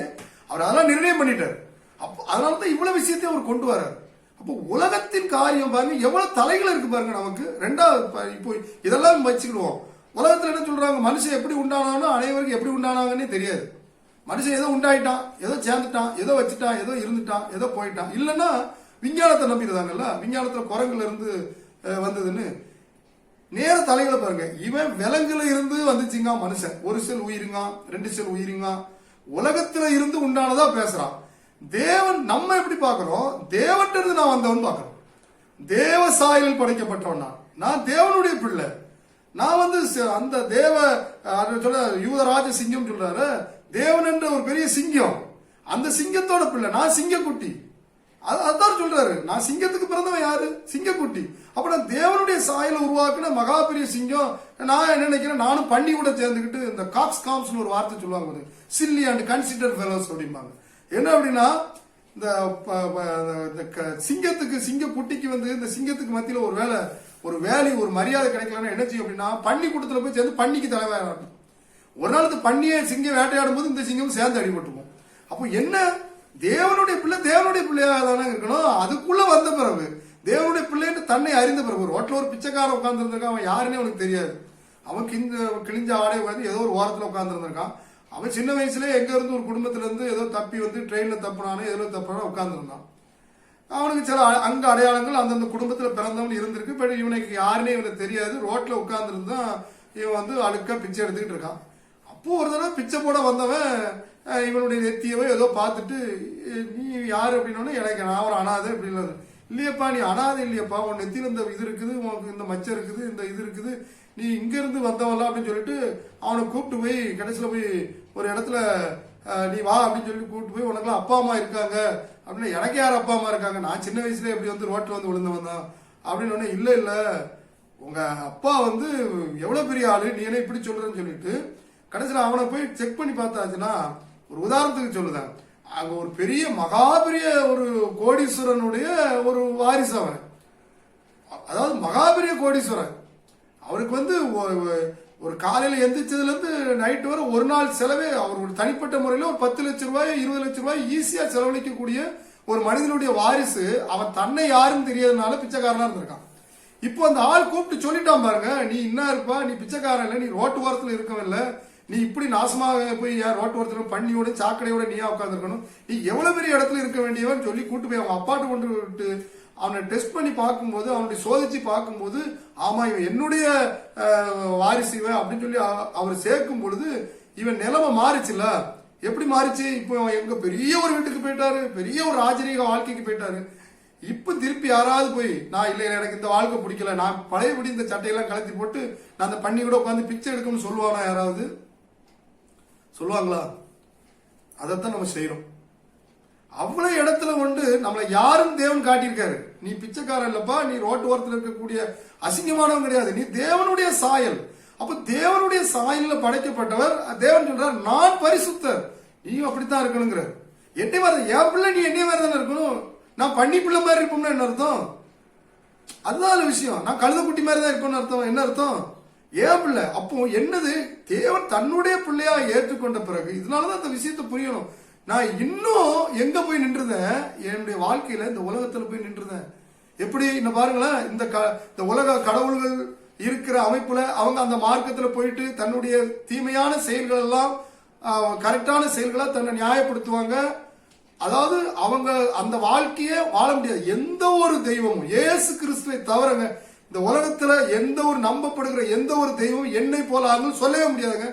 அவர் அதெல்லாம் நிர்ணயம் பண்ணிட்டார். அப்போ அதனாலதான் இவ்வளவு விஷயத்தை அவர் கொண்டு வர்றாரு. அப்போ உலகத்தின் காரியம் பாருங்க, எவ்வளவு தலைகள் இருக்கு பாருங்க நமக்கு. ரெண்டாவது இப்போ இதெல்லாம் வச்சுக்கிடுவோம். உலகத்துல என்ன சொல்றாங்க? மனுஷன் எப்படி உண்டானானோ அனைவருக்கும் எப்படி உண்டானாங்கன்னே தெரியாது. மனுஷன் ஏதோ உண்டாயிட்டான், ஏதோ சேர்ந்துட்டான், ஏதோ வச்சுட்டான், ஏதோ இருந்துட்டான், ஏதோ போயிட்டான். இல்லைன்னா விஞ்ஞானத்தை நம்பிடுறாங்கல்ல, விஞ்ஞானத்துல குரங்குல இருந்து வந்ததுன்னு. நேர தலைகளை பாருங்க, இவன் விலங்குல இருந்து வந்துச்சுங்க மனுஷன். 1 செல் உயிருங்க, 2 செல் உயிருங்க, உலகத்துல இருந்து உண்டானதா பேசுறான். தேவன் நம்ம எப்படி பார்க்கிறோம்? தேவன்கிட்ட இருந்து நான் வந்தவன் பார்க்கிறோம். தேவ சாயலில் படைக்கப்பட்டவன் நான் தேவனுடைய பிள்ளை. நான் வந்து அந்த தேவ சொல்ல யூதராஜ சிங்கம் சொல்றாரு, தேவன் என்ற ஒரு பெரிய சிங்கம், அந்த சிங்கத்தோட பிள்ளை நான், சிங்கக்குட்டி. அதான் சொல்றாரு, நான் சிங்கத்துக்கு பிறந்தவன் யாரு? சிங்கக்குட்டி. அப்ப நான் தேவனுடைய சாயல உருவாக்குன மகா பெரிய சிங்கம். நான் என்ன நினைக்கிறேன், நானும் பண்ணி கூட சேர்ந்துக்கிட்டு இந்த காக்ஸ் காம்ஸ் ஒரு வார்த்தை சொல்லுவாங்க, சில்லி அண்ட் கன்சிடர் ஃபெலோஸ் அப்படிம்பாங்க. என்ன அப்படின்னா, இந்த சிங்கத்துக்கு சிங்க குட்டிக்கு வந்து இந்த சிங்கத்துக்கு மத்தியில ஒரு வேலை ஒரு மரியாதை கிடைக்கலன்னா என்ன செய்யும் அப்படின்னா, பன்னி கூட்டத்துல போய் சேர்ந்து பன்னிக்கு தலைவராகும். ஒரு நாள் இந்த பன்னியை சிங்கம் வேட்டையாடும் போது இந்த சிங்கம் சேர்ந்து அடிபட்டுக்கும். அப்போ என்ன, தேவனுடைய பிள்ளை தேவனுடைய பிள்ளையாக தானே இருக்கணும். அதுக்குள்ள வந்த பிறகு தேவனுடைய பிள்ளைன்னு தன்னை அறிந்த பிறகு, ஒரு ரோட்ல ஒரு பிச்சைக்காரன் உட்கார்ந்து இருந்திருக்கான், அவன் யாருன்னே அவனுக்கு தெரியாது. அவன் கிழிஞ்ச ஆடை உட்காந்து ஏதோ ஒரு ஓரத்துல உட்கார்ந்து இருந்திருக்கான். அவன் சின்ன வயசுல எங்க இருந்து ஒரு குடும்பத்துல இருந்து ஏதோ தப்பி வந்து ட்ரெயின்ல தப்புனானோ ஏதோ தப்புனா உட்கார்ந்து இருந்தான். அவனுக்கு சில அங்க அடையாளங்கள் அந்தந்த குடும்பத்துல பிறந்தவன் இருந்திருக்கு. பட் இவனுக்கு யாருன்னே இவனுக்கு தெரியாது. ரோட்ல உட்கார்ந்து இருந்தா இவன் வந்து அழுக்கா பிச்சை எடுத்துக்கிட்டு இருக்கான். அப்போ ஒரு தடவை பிச்சை போட வந்தவன் இவனுடைய நெத்தியவோ ஏதோ பார்த்துட்டு, நீ யாரு அப்படின்னோடனே, எனக்கு நான் ஒரு அனாதை அப்படின்னு. இல்லையப்பா நீ அனாதை இல்லையப்பா, உன் நெத்தியில இந்த இது இருக்குது, உனக்கு இந்த மச்சம் இருக்குது, இந்த இது இருக்குது, நீ இங்க இருந்து வந்தவல்ல அப்படின்னு சொல்லிட்டு அவனை கூப்பிட்டு போய் கடைசியில போய் ஒரு இடத்துல நீ வா அப்படின்னு சொல்லி கூப்பிட்டு போய், உனக்குலாம் அப்பா அம்மா இருக்காங்க அப்படின்னா, எனக்கு யார் அப்பா அம்மா இருக்காங்க, நான் சின்ன வயசுல எப்படி வந்து ரோட்ல வந்து விழுந்தவன் தான் அப்படின்னு ஒண்ணு இல்ல இல்ல உங்க அப்பா வந்து எவ்வளவு பெரிய ஆளு, நீ என்ன இப்படி சொல்றன்னு சொல்லிட்டு கடைசியில் அவனை போய் செக் பண்ணி பார்த்தாச்சுன்னா, ஒரு உதாரணத்துக்கு சொல்லுதேன், அங்க ஒரு பெரிய மகாபெரிய ஒரு கோடீஸ்வரனுடைய ஒரு வாரிசு அவன். அதாவது மகாபெரிய கோடீஸ்வரன். அவருக்கு வந்து ஒரு காலையில எந்திரிச்சதுல இருந்து நைட்டு வரை ஒரு நாள் செலவே அவர் ஒரு தனிப்பட்ட முறையில ஒரு 10 லட்சம் ரூபாய் 20 லட்சம் ரூபாய் ஈஸியா செலவழிக்கக்கூடிய ஒரு மனிதனுடைய வாரிசு. அவன் தன்னை யாரும் தெரியாதனால பிச்சைக்காரனா இருந்திருக்கான். இப்போ அந்த ஆள் கூப்பிட்டு சொல்லிட்டான் பாருங்க, நீ என்ன இருப்பா, நீ பிச்சைக்காரன் இல்ல, நீ ரோட்டு ஓரத்துல இருக்கவில்ல, நீ இப்படி நாசமாக போய் ரோட்டு ஓரத்துல பண்ணியோட சாக்கடையோட நீயா உட்காந்துருக்கணும், நீ எவ்வளவு பெரிய இடத்துல இருக்க வேண்டியவன் சொல்லி கூட்டு போய் அவன் அப்பாட்டு கொண்டு விட்டு அவனை டெஸ்ட் பண்ணி பார்க்கும்போது, அவனுடைய சோதிச்சு பார்க்கும்போது, ஆமா இவன் என்னுடைய வாரிசு இவன் அப்படின்னு சொல்லி அவர் சேர்க்கும் பொழுது இவன் நிலைமை மாறிச்சுல. எப்படி மாறிச்சு? இப்போ எங்க பெரிய ஒரு வீட்டுக்கு போயிட்டாரு, பெரிய ஒரு ராஜரீக வாழ்க்கைக்கு போயிட்டாரு. இப்ப திருப்பி யாராவது போய் நான் இல்ல எனக்கு இந்த வாழ்க்கை பிடிக்கல, நான் பழையபடி இந்த சட்டையெல்லாம் கலத்தி போட்டு நான் அந்த பண்ணி கூட உட்காந்து பிச்சை எடுக்கணும்னு சொல்லுவானா? யாராவது சொல்லுவாங்களா? அதைத்தான் நம்ம செய்யறோம். அவ்வளவு இடத்துல கொண்டு நம்மளை யாரும் தேவன் காட்டியிருக்காரு. நீ பிச்சைக்காரன் இல்லப்பா, நீ ரோட்டு ஓரத்தில் இருக்கக்கூடிய அசிங்கமானவன் கிடையாது, நீ தேவனுடைய சாயல். அப்ப தேவனுடைய சாயல்ல படைக்கப்பட்டவர். தேவன் சொல்றார், நான் பரிசுத்தர், நீயும் அப்படித்தான் இருக்கணுங்கிறார். என்னை மாதிரி என் பிள்ளை நீ என்னைய மாதிரி தானே இருக்கணும். நான் பண்ணி பிள்ளை மாதிரி இருப்போம்னா என்ன அர்த்தம்? அதுதான் விஷயம். நான் கழுத குட்டி மாதிரி தான் இருக்கணும்னு அர்த்தம். என்ன அர்த்தம்? ஏன் பிள்ளை. அப்போ என்னது, தேவன் தன்னுடைய பிள்ளையா ஏற்றுக்கொண்ட பிறகு இதனாலதான் அந்த விஷயத்தை புரியணும். நான் இன்னும் எங்க போய் நின்றுதேன், என்னுடைய வாழ்க்கையில இந்த உலகத்துல போய் நின்றுதேன். எப்படி என்ன பாருங்களேன், இந்த உலக கடவுள்கள் இருக்கிற அமைப்புல அவங்க அந்த மார்க்கத்துல போயிட்டு தன்னுடைய தீமையான செயல்கள் எல்லாம் கரெக்டான செயல்களா தன்னை நியாயப்படுத்துவாங்க. அதாவது அவங்க அந்த வாழ்க்கையே வாழ முடியாது. எந்த ஒரு தெய்வமும் இயேசு கிறிஸ்துவை தவிரங்க இந்த உலகத்துல எந்த ஒரு நம்பப்படுகிற எந்த ஒரு தெய்வம் என்னை போல ஆகும் சொல்லவே முடியாதுங்க.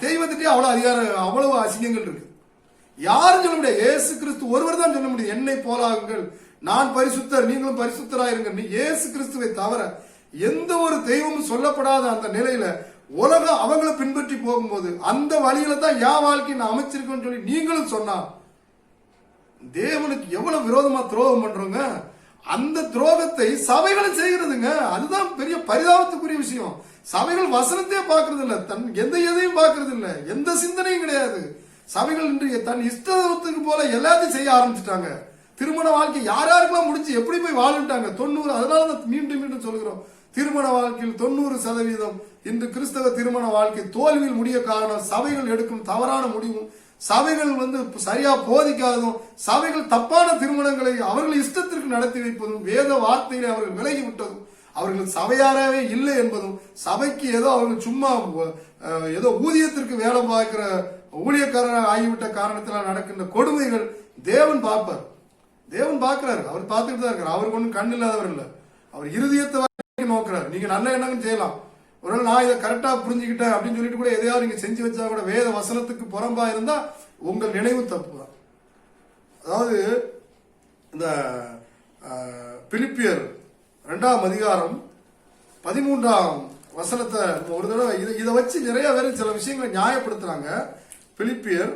தெய்வத்திட்டே அவ்வளவு அதிகாரம், அவ்வளவு அசிங்கங்கள் இருக்கு. யாரும் சொல்ல முடியாது. இயேசு கிறிஸ்து ஒருவர் தான் சொல்ல முடியும், என்னை போலாகுங்கள், நான் பரிசுத்தர் நீங்களும் பரிசுத்தராயிருங்க. நீ இயேசு கிறிஸ்துவை தவிர எந்த ஒரு தெய்வமும் சொல்லப்படாத அந்த நிலையில உலகம் அவங்களை பின்பற்றி போகும்போது அந்த வழியில தான் என் வாழ்க்கையை நான் அமைச்சிருக்கேன்னு சொல்லி நீங்களும் சொன்னா தேவனுக்கு எவ்வளவு விரோதமா துரோகம் பண்றோங்க. அந்த துரோகத்தை சபைகளும் செய்கிறதுங்க. அதுதான் பெரிய பரிதாபத்துக்குரிய விஷயம். சபைகள் வசனத்தையே பாக்குறது இல்ல, தன் எதையும் பாக்குறது இல்ல, எந்த சிந்தனையும் கிடையாது. சபைகள் இன்று தன் இஷ்டத்துக்கு போல எல்லாத்தையும் செய்ய ஆரம்பிச்சுட்டாங்க. திருமண வாழ்க்கை யாருக்கெல்லாம் முடிச்சு எப்படி போய் வாழ்ந்துட்டாங்க 90. அதனாலதான் மீண்டும் மீண்டும் சொல்கிறோம், திருமண வாழ்க்கையில் 90% இன்று கிறிஸ்தவ திருமண வாழ்க்கை தோல்வியில் முடிய காரணம் சபைகள் எடுக்கும் தவறான முடிவும், சபைகள் சரியா போதிக்காததும், சபைகள் தப்பான திருமணங்களை அவர்கள் இஷ்டத்திற்கு நடத்தி வைப்பதும், வேத வார்த்தைகளை அவர்கள் விலகி விட்டதும், அவர்கள் சபையாரவே இல்லை என்பதும், சபைக்கு ஏதோ அவர்கள் சும்மா ஏதோ ஊதியத்திற்கு வேலை பார்க்கிற ஊழியக்காரர் ஆகிவிட்ட காரணத்தினால் நடக்கின்ற கொடுமைகள் தேவன் பார்ப்பார். தேவன் பார்க்கிறாரு, அவர் பார்த்துட்டு தான் இருக்காரு. அவருக்கு ஒன்றும் கண் இல்லாதவர் இல்லை, அவர் இருதயத்தை நோக்கிறார். நீங்க நல்ல எண்ணம் செய்யலாம், ஒரு நான் இதை கரெக்டா புரிஞ்சுக்கிட்டேன் அப்படின்னு சொல்லிட்டு கூட எதையாவது நீங்க செஞ்சு வச்சா கூட வேத வசனத்துக்கு புறம்பா இருந்தா உங்கள் நினைவு தப்பு தான். அதாவது இந்த பிலிப்பியர் 2ஆம் அதிகாரம் 13ஆம் வசனத்தை ஒரு தடவை இதை வச்சு நிறைய பேர் சில விஷயங்களை நியாயப்படுத்துறாங்க. பிலிப்பியர்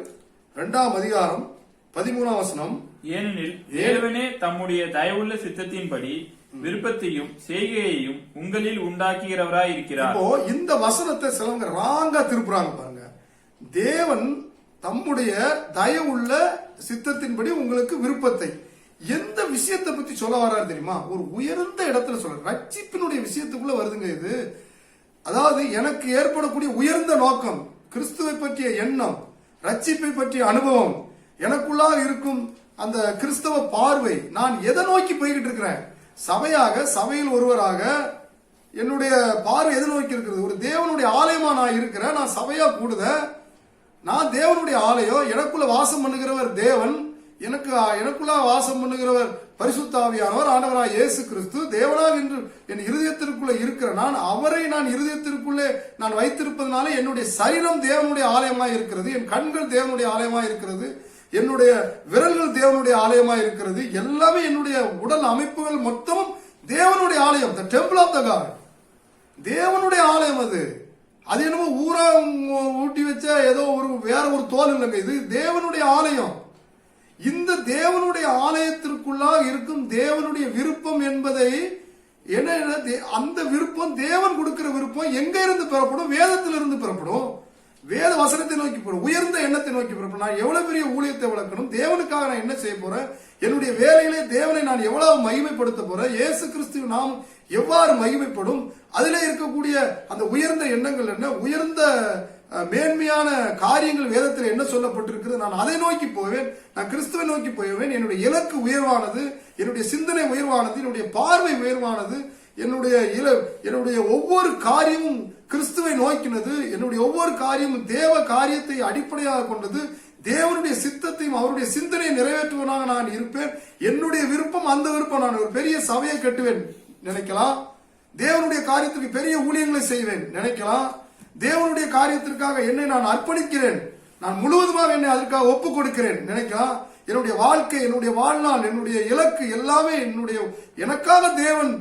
2ஆம் அதிகாரம் 13ஆம் வசனம், ஏனெனில் தேவனே தம்முடைய தயவுள்ள சித்தத்தின்படி விருப்பத்தையும் செய்கையையும் உங்களில் உண்டாக்குகிறவராய் இருக்கிறார். இப்போ இந்த வசனத்தை சிலவங்க ராங்கா திருப்புறாங்க பாருங்க. தேவன் தம்முடைய தயவுள்ள சித்தத்தின்படி உங்களுக்கு விருப்பத்தை, எந்த விஷயத்தை பத்தி சொல்ல வர்றாரு தெரியுமா? ஒரு உயர்ந்த இடத்துல சொல்ற ரட்சிப்பினுடைய விஷயத்துக்குள்ள வருதுங்க இது. அதாவது எனக்கு ஏற்படக்கூடிய உயர்ந்த நோக்கம், கிறிஸ்துவை பற்றிய எண்ணம், ரட்சிப்பை பற்றிய அனுபவம், எனக்குள்ளாக இருக்கும் அந்த கிறிஸ்தவ பார்வை, நான் எதை நோக்கி போய்கிட்டு இருக்கிறேன்? சபையாக, சபையில் ஒருவராக என்னுடைய பார்வை எதை நோக்கி இருக்கிறது? ஒரு தேவனுடைய ஆலயமா நான் இருக்கிறேன். நான் சபையா கூடுத, நான் தேவனுடைய ஆலயம், எனக்குள்ள வாசம் பண்ணுகிறவர் தேவன், எனக்குள்ள வாசம் பண்ணுகிறவர் பரிசுத்த ஆவியானவர், ஆண்டவராய் இயேசு கிறிஸ்து. தேவனாக என்று என் இருதயத்திற்குள்ள இருக்கிற அவரை நான் இருதயத்திற்குள்ளே நான் வைத்திருப்பதனால என்னுடைய சரீரம் தேவனுடைய ஆலயமாய் இருக்கிறது, என் கண்கள் தேவனுடைய ஆலயமாய் இருக்கிறது, என்னுடைய விரல்கள் தேவனுடைய ஆலயமாய் இருக்கிறது. எல்லாமே என்னுடைய உடல் அமைப்புகள் மொத்தமும் தேவனுடைய ஆலயம், the temple of the God, தேவனுடைய ஆலயம். அது என்னமோ ஊரா ஊட்டி வச்ச ஏதோ வேற ஒரு தோல் இல்லைங்க, இது தேவனுடைய ஆலயம். இந்த தேவனுடைய ஆலயத்திற்குள்ளாக இருக்கும் தேவனுடைய விருப்பம் என்பதை என்ன அந்த விருப்பம் தேவன் கொடுக்கிற விருப்பம் எங்க இருந்து பெறப்படும்? வேதத்திலிருந்து பெறப்படும். வேத வசனத்தை நோக்கி போறோம், உயர்ந்த எண்ணத்தை நோக்கி போறோம். நான் எவ்வளவு பெரிய ஊழியத்தை வளர்க்கணும், தேவனுக்காக நான் என்ன செய்ய போறேன், என்னுடைய வேலையிலே தேவனை நான் எவ்வளவு மகிமைப்படுத்த போறேன், இயேசு கிறிஸ்துவ நாம் எவ்வாறு மகிமைப்படும், அதிலே இருக்கக்கூடிய அந்த உயர்ந்த எண்ணங்கள் என்ன, உயர்ந்த மேன்மையான காரியங்கள் வேதத்தில் என்ன சொல்லப்பட்டிருக்கிறது, நான் அதை நோக்கி போவேன், நான் கிறிஸ்துவை நோக்கி போவேன். என்னுடைய இலக்கு உயர்வானது, என்னுடைய சிந்தனை உயர்வானது, என்னுடைய பார்வை உயர்வானது, என்னுடைய ஒவ்வொரு காரியமும் கிறிஸ்துவை நோக்கினது, என்னுடைய ஒவ்வொரு காரியமும் தேவ காரியத்தை அடிப்படையாக கொண்டது, தேவனுடைய சித்தத்தையும் அவருடைய சிந்தனையை நிறைவேற்றுவனாக நான் இருப்பேன். என்னுடைய விருப்பம் அந்த விருப்பம். நான் ஒரு பெரிய சபையை கட்டுவேன் நினைக்கலாம், தேவனுடைய காரியத்துக்கு பெரிய ஊழியங்களை செய்வேன் நினைக்கலாம், தேவனுடைய காரியத்திற்காக என்னை நான் அர்ப்பணிக்கிறேன், நான் முழுவதுமாக என்னை அதற்காக ஒப்புக் கொடுக்கிறேன் நினைக்கலாம். என்னுடைய வாழ்க்கை, என்னுடைய வாழ்நாள், என்னுடைய இலக்கு எல்லாமே எனக்காக தேவன்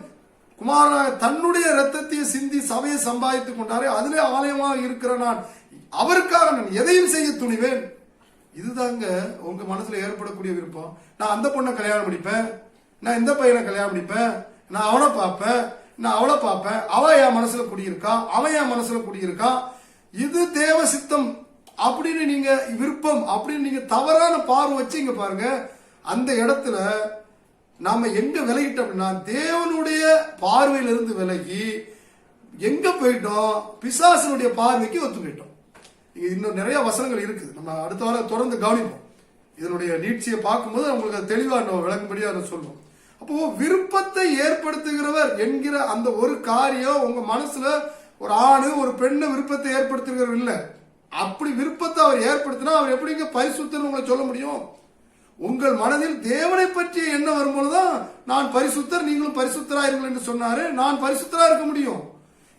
குமாரனாக தன்னுடைய ரத்தத்தை சிந்தி சபையை சம்பாதித்துக் கொண்டாரே, அதிலே ஆலயமாக இருக்கிற நான் அவருக்காக நான் எதையும் செய்ய துணிவேன். இதுதாங்க உங்க மனசுல ஏற்படக்கூடிய விருப்பம். நான் அந்த பொண்ணை கல்யாணம் முடிப்பேன், நான் இந்த பையனை கல்யாணம் முடிப்பேன், நான் அவனை பார்ப்பேன், நான் அவளை பார்ப்பேன், அவ என் மனசுல குடியிருக்கா, அவன் என் மனசுல குடியிருக்கா, இது தேவ சித்தம் அப்படின்னு நீங்க விருப்பம் அப்படின்னு நீங்க தவறான பார்வை வச்சு பாருங்க. அந்த இடத்துல நாம எங்க விலகிட்டோம் அப்படின்னா, தேவனுடைய பார்வையிலிருந்து விலகி எங்க போயிட்டோம், பிசாசனுடைய பார்வைக்கு ஒத்து போயிட்டோம். இன்னும் நிறைய வசனங்கள் இருக்குது, நம்ம அடுத்த வாரம் தொடர்ந்து கவனிப்போம். இதனுடைய நீட்சியை பார்க்கும்போது உங்களுக்கு தெளிவா நம்ம விளங்கும்படியா அதை சொல்லுவோம். அப்போ விருப்பத்தை ஏற்படுத்துகிறவர் என்கிற அந்த ஒரு காரியம் உங்க மனசுல ஒரு ஆணு ஒரு பெண்ணு விருப்பத்தை ஏற்படுத்துகிறவர் இல்ல. அப்படி விருப்பத்தை அவர் ஏற்படுத்தினா அவர் எப்படிங்க பரிசுத்தன்னு உங்களை சொல்ல முடியும்? உங்கள் மனதில் தேவனை பற்றிய எண்ணம் வரும்போதுதான் நான் பரிசுத்தர் நீங்களும் பரிசுத்தராயிருங்கள் என்று சொன்னாரு, நான் பரிசுத்தரா இருக்க முடியும்.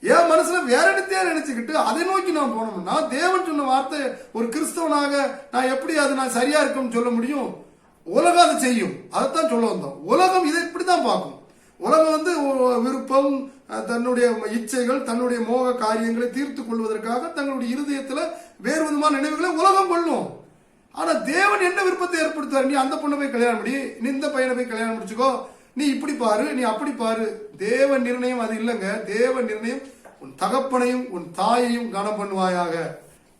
என் மனசுல வேற இடத்தையா நினைச்சுக்கிட்டு அதை நோக்கி நான் போனோம்னா, தேவன் சொன்ன வார்த்தை ஒரு கிறிஸ்தவனாக நான் எப்படி அது நான் சரியா இருக்கும்னு சொல்ல முடியும்? உலகம் அதை செய்யும், அதைத்தான் சொல்ல வந்தோம். உலகம் இதை இப்படித்தான் பார்க்கும். உலகம் விருப்பம், தன்னுடைய இச்சைகள், தன்னுடைய மோக காரியங்களை தீர்த்து கொள்வதற்காக தங்களுடைய இருதயத்துல வேறு விதமான நினைவுகளை உலகம் கொள்ளும். ஆனா தேவன் என்ன விருப்பத்தை ஏற்படுத்துவார்? நீ அந்த பொண்ணை போய் கல்யாணம் பண்ணி, நீ இந்த பையனை போய் கல்யாணம் முடிச்சுக்கோ, நீ இப்படி பாரு, நீ அப்படி பாரு. தேவ நிர்ணயம் அது இல்லைங்க. தேவ நிர்ணயம் உன் தகப்பனையும் உன் தாயையும் கனம் பண்ணுவாயாக.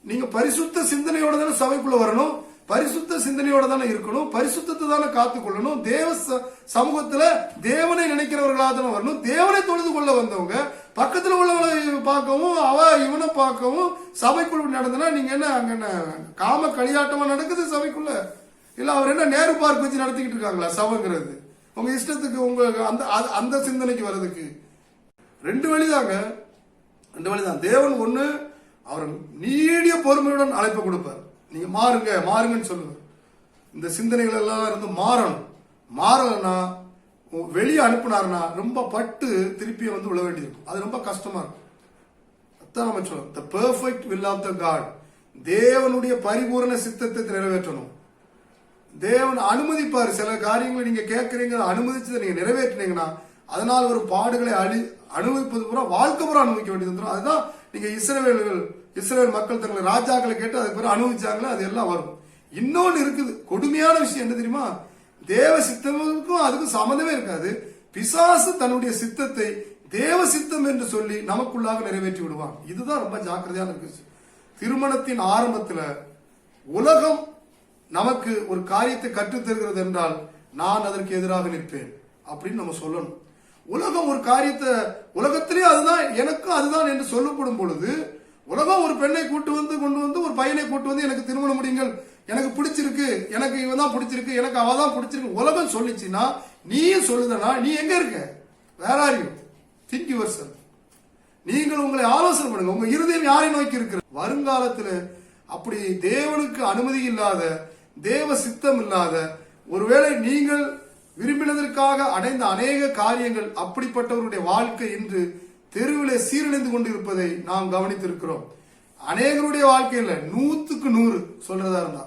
நீங்க பரிசுத்த சிந்தனையோட தானே சபைக்குள்ள வரணும், பரிசுத்த சிந்தனையோட தானே இருக்கணும், பரிசுத்தத்தை தானே காத்துக்கொள்ளணும். தேவ சமூகத்துல தேவனை நினைக்கிறவர்களாக தானே வரணும். தேவனை தொழுது கொள்ள வந்தவங்க பக்கத்துல உள்ளவங்களை பார்க்கவும் இவனை பார்க்கவும் சபைக்குள்ள நடந்தனா நீங்க என்ன அங்க என்ன காம களியாட்டமா நடக்குது சபைக்குள்ள? இல்ல அவர் என்ன நேரு பார்க் வச்சு நடத்திக்கிட்டு இருக்காங்களா சபைங்கிறது? உங்க இஷ்டத்துக்கு உங்க அந்த சிந்தனைக்கு வர்றதுக்கு ரெண்டு வழிதாங்க, ரெண்டு வழிதான். தேவன் ஒண்ணு அவர் நீடிய பொறுமையுடன் அழைப்பு கொடுப்பார், நீங்க மாறுங்க மாறுங்கன்னு சொல்லுவார். இந்த சிந்தனைகள் எல்லாம் இருந்து மாறணும். மாறலன்னா வெளியே அனுப்புனாருன்னா ரொம்ப பட்டு திருப்பி வந்து விழ வேண்டியிருக்கும், அது ரொம்ப கஷ்டமா இருக்கும். அதான் நம்ம சொல்றோம், the perfect will of the God. தேவனுடைய பரிபூரண சித்தத்தை நிறைவேற்றணும். தேவன் அனுமதிப்பாரு. சில காரியங்களை நீங்க கேட்கறீங்க, அனுமதிச்சதை நீங்க நிறைவேற்றினீங்கன்னா அதனால ஒரு பாடுகளை அனுபவிப்பது பூரா வாழ்க்கை பூரா அனுபவிக்க வேண்டியது. அதுதான் நீங்க இஸ்ரேல் மக்கள் தங்களை ராஜாக்களை கேட்டு அதுக்கு பிறகு அனுபவிச்சாங்களே, அது எல்லாம் வரும். இன்னொன்னு இருக்குது, கொடுமையான விஷயம் என்ன தெரியுமா? தேவ சித்தமுக்கும் அதுக்கும் சம்மந்தமே இருக்காது. பிசாசு தன்னுடைய சித்தத்தை தேவ சித்தம் என்று சொல்லி நமக்குள்ளாக நிறைவேற்றி விடுவான். இதுதான் ரொம்ப ஜாக்கிரதையான இருக்கு. திருமணத்தின் ஆரம்பத்துல உலகம் நமக்கு ஒரு காரியத்தை கற்றுத் தருகிறது என்றால் நான் அதற்கு எதிராக நிற்பேன் அப்படின்னு நம்ம சொல்லணும். உலகம் ஒரு காரியத்தை உலகத்திலே அதுதான் எனக்கும் அதுதான் என்று சொல்லப்படும் பொழுது, உலகம் ஒரு பெண்ணை கொண்டு வந்து ஒரு பையனை கூட்டு வந்து எனக்கு திருமணம் முடியுங்கள், எனக்கு பிடிச்சிருக்கு, எனக்கு இவன் தான் பிடிச்சிருக்கு, எனக்கு அவ தான் பிடிச்சிருக்கு உலகம் சொல்லிச்சுன்னா நீயும் சொல்லுதனா நீ எங்க இருக்க? வேற ஆரியும் திங்க் யுவர் செல்ஃப். நீங்கள் உங்களை ஆலோசனை பண்ணுங்க. உங்க இருதயம் யாரை நோக்கி இருக்கிற? வருங்காலத்தில் அப்படி தேவனுக்கு அனுமதி இல்லாத, தேவ சித்தம் இல்லாத, ஒருவேளை நீங்கள் விரும்பினதற்காக அடைந்த அநேக காரியங்கள் அப்படிப்பட்டவருடைய வாழ்க்கை இன்று தெருவிலே சீரழிந்து கொண்டிருப்பதை நாம் கவனித்திருக்கிறோம். அநேகருடைய வாழ்க்கையில் 100க்கு 100 சொல்றதா இருந்தா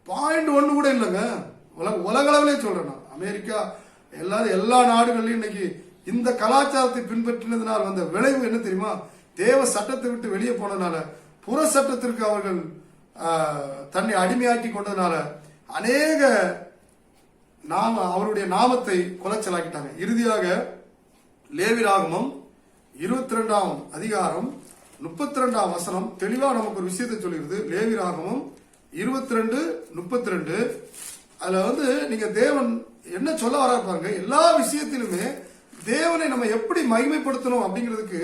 0.1 கூட இல்லைங்க. உலக அளவிலே சொல்றேன். அமெரிக்கா எல்லா நாடுகளிலும் இன்னைக்கு இந்த கலாச்சாரத்தை பின்பற்றினதுனால் வந்த விளைவு என்ன தெரியுமா? தேவ சட்டத்தை விட்டு வெளியே போனதுனால, புற சட்டத்திற்கு அவர்கள் தன்னை அடிமையாக்கி கொண்டதுனால அநேக அவருடைய நாமத்தை குலைச்சலாக்கிட்டாங்க. இறுதியாக லேவியராகமம் 22ஆம் அதிகாரம் 32ஆம் வசனம் தெளிவா நமக்கு ஒரு விஷயத்தை சொல்லிருது. லேவியராகமம் 22:32. அதுல நீங்க தேவன் என்ன சொல்ல வர பாருங்க. எல்லா விஷயத்திலுமே தேவனை நம்ம எப்படி மகிமைப்படுத்தணும் அப்படிங்கிறதுக்கு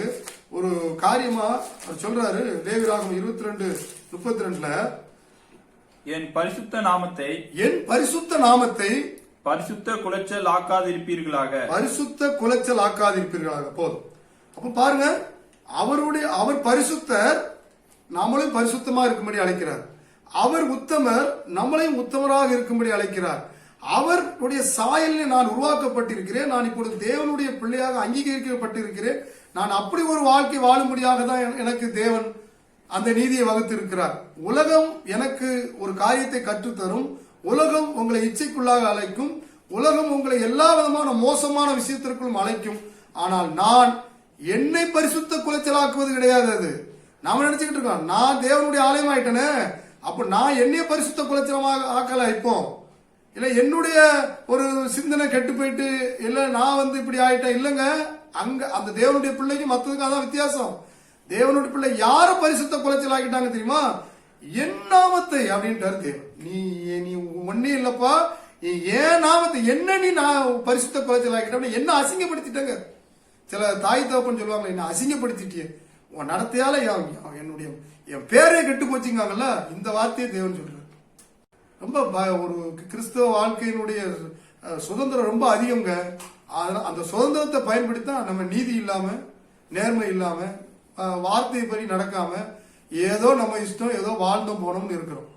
ஒரு காரியமா அவர் சொல்றாரு. லேவியராகமம் 22:32 என் பரிசுத்த நாமத்தை பரிசுத்த குலைச்சல் ஆக்காதிருப்பீர்களாக. போதும். அப்ப பாருங்க, அவர் பரிசுத்தர், நம்மளையும் பரிசுத்தமா இருக்கும்படி அழைக்கிறார். அவர் உத்தமர், நம்மளையும் உத்தமராக இருக்கும்படி அழைக்கிறார். அவருடைய சாயலில் நான் உருவாக்கப்பட்டிருக்கிறேன். நான் இப்பொழுது தேவனுடைய பிள்ளையாக அங்கீகரிக்கப்பட்டிருக்கிறேன். நான் அப்படி ஒரு வாழ்க்கை வாழும்படியாக தான் எனக்கு தேவன் அந்த நீதியை வகுத்திருக்கிறார். உலகம் எனக்கு ஒரு காரியத்தை கற்றுத்தரும். உலகம் உங்களை இச்சைக்குள்ளாக அழைக்கும். உலகம் உங்களை எல்லா விதமான மோசமான விஷயத்திற்குள்ளும் அழைக்கும். ஆனால் நான் என்னை பரிசுத்த குலைச்சலாக்குவது கிடையாது. அது நாம நினைச்சுக்கிட்டு இருக்கோம், நான் தேவனுடைய ஆலயம் ஆயிட்டேனே, அப்ப நான் என்னைய பரிசுத்த குலைச்சலமாக ஆக்கல. இப்போ இல்ல என்னுடைய ஒரு சிந்தனை கெட்டு போயிட்டு இல்ல நான் இப்படி ஆயிட்டேன் இல்லங்க. அங்க அந்த தேவனுடைய பிள்ளைக்கு மற்றதுக்கு அதான் வித்தியாசம். தேவனுடைய பிள்ளை யார பரிசுத்த குலைச்சல் ஆக்கிட்டாங்க தெரியுமா? என் நாமத்தை அப்படின்ட்டாரு தேவன். நீ ஒன்னே இல்லப்பா, ஏன் நாமத்தை என்ன நீ நான் பரிசுத்த குலைச்சல் ஆக்கிட்ட, என்ன அசிங்கப்படுத்திட்டங்க. சில தாய் தகப்பன் சொல்லுவாங்க, என்ன அசிங்கப்படுத்திட்டிய, உன் நடத்தையால என்னுடைய என் பேரே கெட்டு போச்சுங்கல்ல. இந்த வார்த்தையை தேவன் சொல்றாரு. ரொம்ப ஒரு கிறிஸ்தவ வாழ்க்கையினுடைய சுதந்திரம் ரொம்ப அதிகங்க. அந்த சுதந்திரத்தை பயன்படுத்தா நம்ம நீதி இல்லாம, நேர்மை இல்லாம, வார்த்தை படி நடக்காம ஏதோ நம்ம இஷ்டம் ஏதோ வாழ்ந்தோம் போனோம்னு இருக்கிறோம்.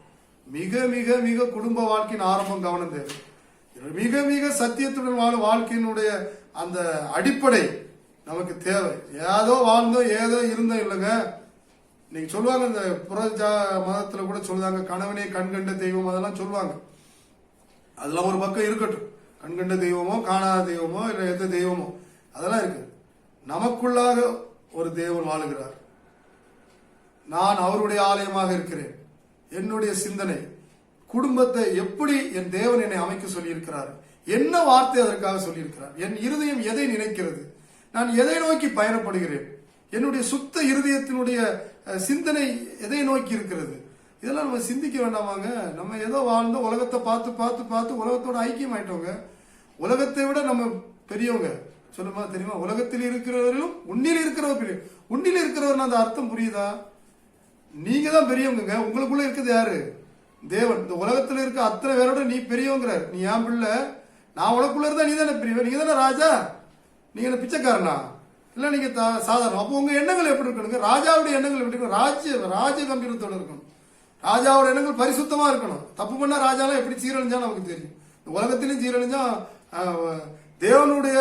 மிக மிக மிக குடும்ப வாழ்க்கையின் ஆரம்பம் கவனம் தேவை. மிக மிக சத்தியத்துடன் வாழும் வாழ்க்கையினுடைய அந்த அடிப்படை நமக்கு தேவை. ஏதோ வாழ்ந்தோம் ஏதோ இருந்தோம் இல்லைங்க. நீங்க சொல்லுவாங்க, இந்த புற மதத்துல கூட சொல்லுவாங்க, கணவனே கண்கண்ட தெய்வம், அதெல்லாம் சொல்லுவாங்க. அதெல்லாம் ஒரு பக்கம் இருக்கட்டும். கண்கண்ட தெய்வமோ காணாத தெய்வமோ இல்ல எந்த தெய்வமோ அதெல்லாம் இருக்கு. நமக்குள்ளாக ஒரு தேவன் வாழுகிறார். நான் அவருடைய ஆலயமாக இருக்கிறேன். என்னுடைய சிந்தனை குடும்பத்தை எப்படி என் தேவன் என்னை அமைக்க சொல்லி இருக்கிறார், என்ன வார்த்தை அதற்காக சொல்லி இருக்கிறார், என் இருதயம் எதை நினைக்கிறது, நான் எதை நோக்கி பயணப்படுகிறேன், என்னுடைய சுத்த இருதயத்தினுடைய சிந்தனை எதை நோக்கி இருக்கிறது, இதெல்லாம் நம்ம சிந்திக்க வேண்டாமாங்க. நம்ம ஏதோ வாழ்ந்த உலகத்தை பார்த்து பார்த்து பார்த்து உலகத்தோட ஐக்கியம் ஆயிட்டோங்க. உலகத்தை விட நம்ம பெரியவங்க. சொல்லுமா தெரியுமா? உலகத்தில் இருக்கிறவர்களும் உன்னில் இருக்கிறவர் பெரிய. உன்னில் இருக்கிறவர் அந்த அர்த்தம் புரியுதா? நீங்க தான் பெரியவங்க. உங்களுக்குள்ள இருக்குது யாரு? தேவன். இந்த உலகத்துல இருக்க அத்தனை பேரோட நீ பெரியவங்கிறார். நீ என் பிள்ளை, நான் உனக்குள்ள இருந்தா நீ தானே பெரியவன். நீங்க தானே ராஜா. நீங்க என்ன பிச்சைக்காரனா? இல்ல நீங்க சாதாரணம். அப்போ உங்க எண்ணங்கள் எப்படி இருக்கணுங்க? ராஜாவுடைய எண்ணங்கள் எப்படி இருக்கணும்? ராஜ கம்பீரத்தோட இருக்கணும். ராஜாவோட எண்ணங்கள் பரிசுத்தமா இருக்கணும். தப்பு பண்ணா ராஜாலாம் எப்படி சீரழிஞ்சா நமக்கு தெரியும். உலகத்திலும் சீரழிஞ்சா தேவனுடைய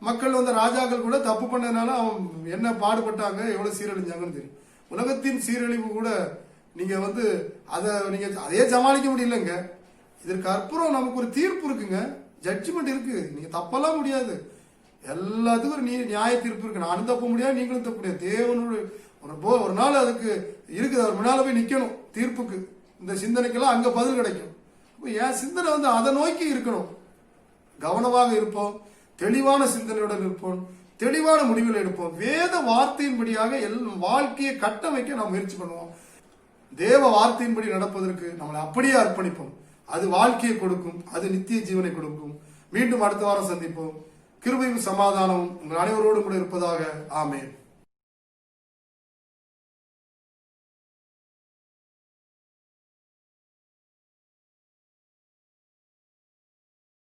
மக்கள் ராஜாக்கள் கூட தப்பு பண்ணதுனால அவன் என்ன பாடுபட்டாங்க, எவ்வளவு சீரழிஞ்சாங்கன்னு தெரியும். உலகத்தின் சீரழிவு கூட நீங்க நீங்க அதே சமாளிக்க முடியலங்க. இதற்கு அப்புறம் நமக்கு ஒரு தீர்ப்பு இருக்குங்க, ஜட்ஜ்மெண்ட் இருக்கு. நீங்க தப்பெல்லாம் முடியாது. எல்லாத்துக்கும் ஒரு நியாய தீர்ப்பு இருக்கு. நானும் தப்ப முடியாது, நீங்களும் தப்ப முடியாது. தேவனுடைய ஒரு நாள் அதுக்கு இருக்குது. அவர் முன்னால போய் நிக்கணும் தீர்ப்புக்கு. இந்த சிந்தனைக்கெல்லாம் அங்க பதில் கிடைக்கும். என் சிந்தனை அதை நோக்கி இருக்கணும். கவனமாக இருப்போம், தெளிவான சிந்தனையுடன் இருப்போம், தெளிவான முடிவுகள் எடுப்போம். வேத வார்த்தையின்படியாக வாழ்க்கையை கட்டமைக்க நாம் முயற்சி பண்ணுவோம். தேவ வார்த்தையின்படி நடப்பதற்கு நம்மளை அப்படியே அர்ப்பணிப்போம். அது வாழ்க்கையை கொடுக்கும், அது நித்திய ஜீவனை கொடுக்கும். மீண்டும் அடுத்த வாரம் சந்திப்போம். கிருபையும் சமாதானமும் உங்கள் அனைவரோடும் கூட இருப்பதாக. ஆமென்.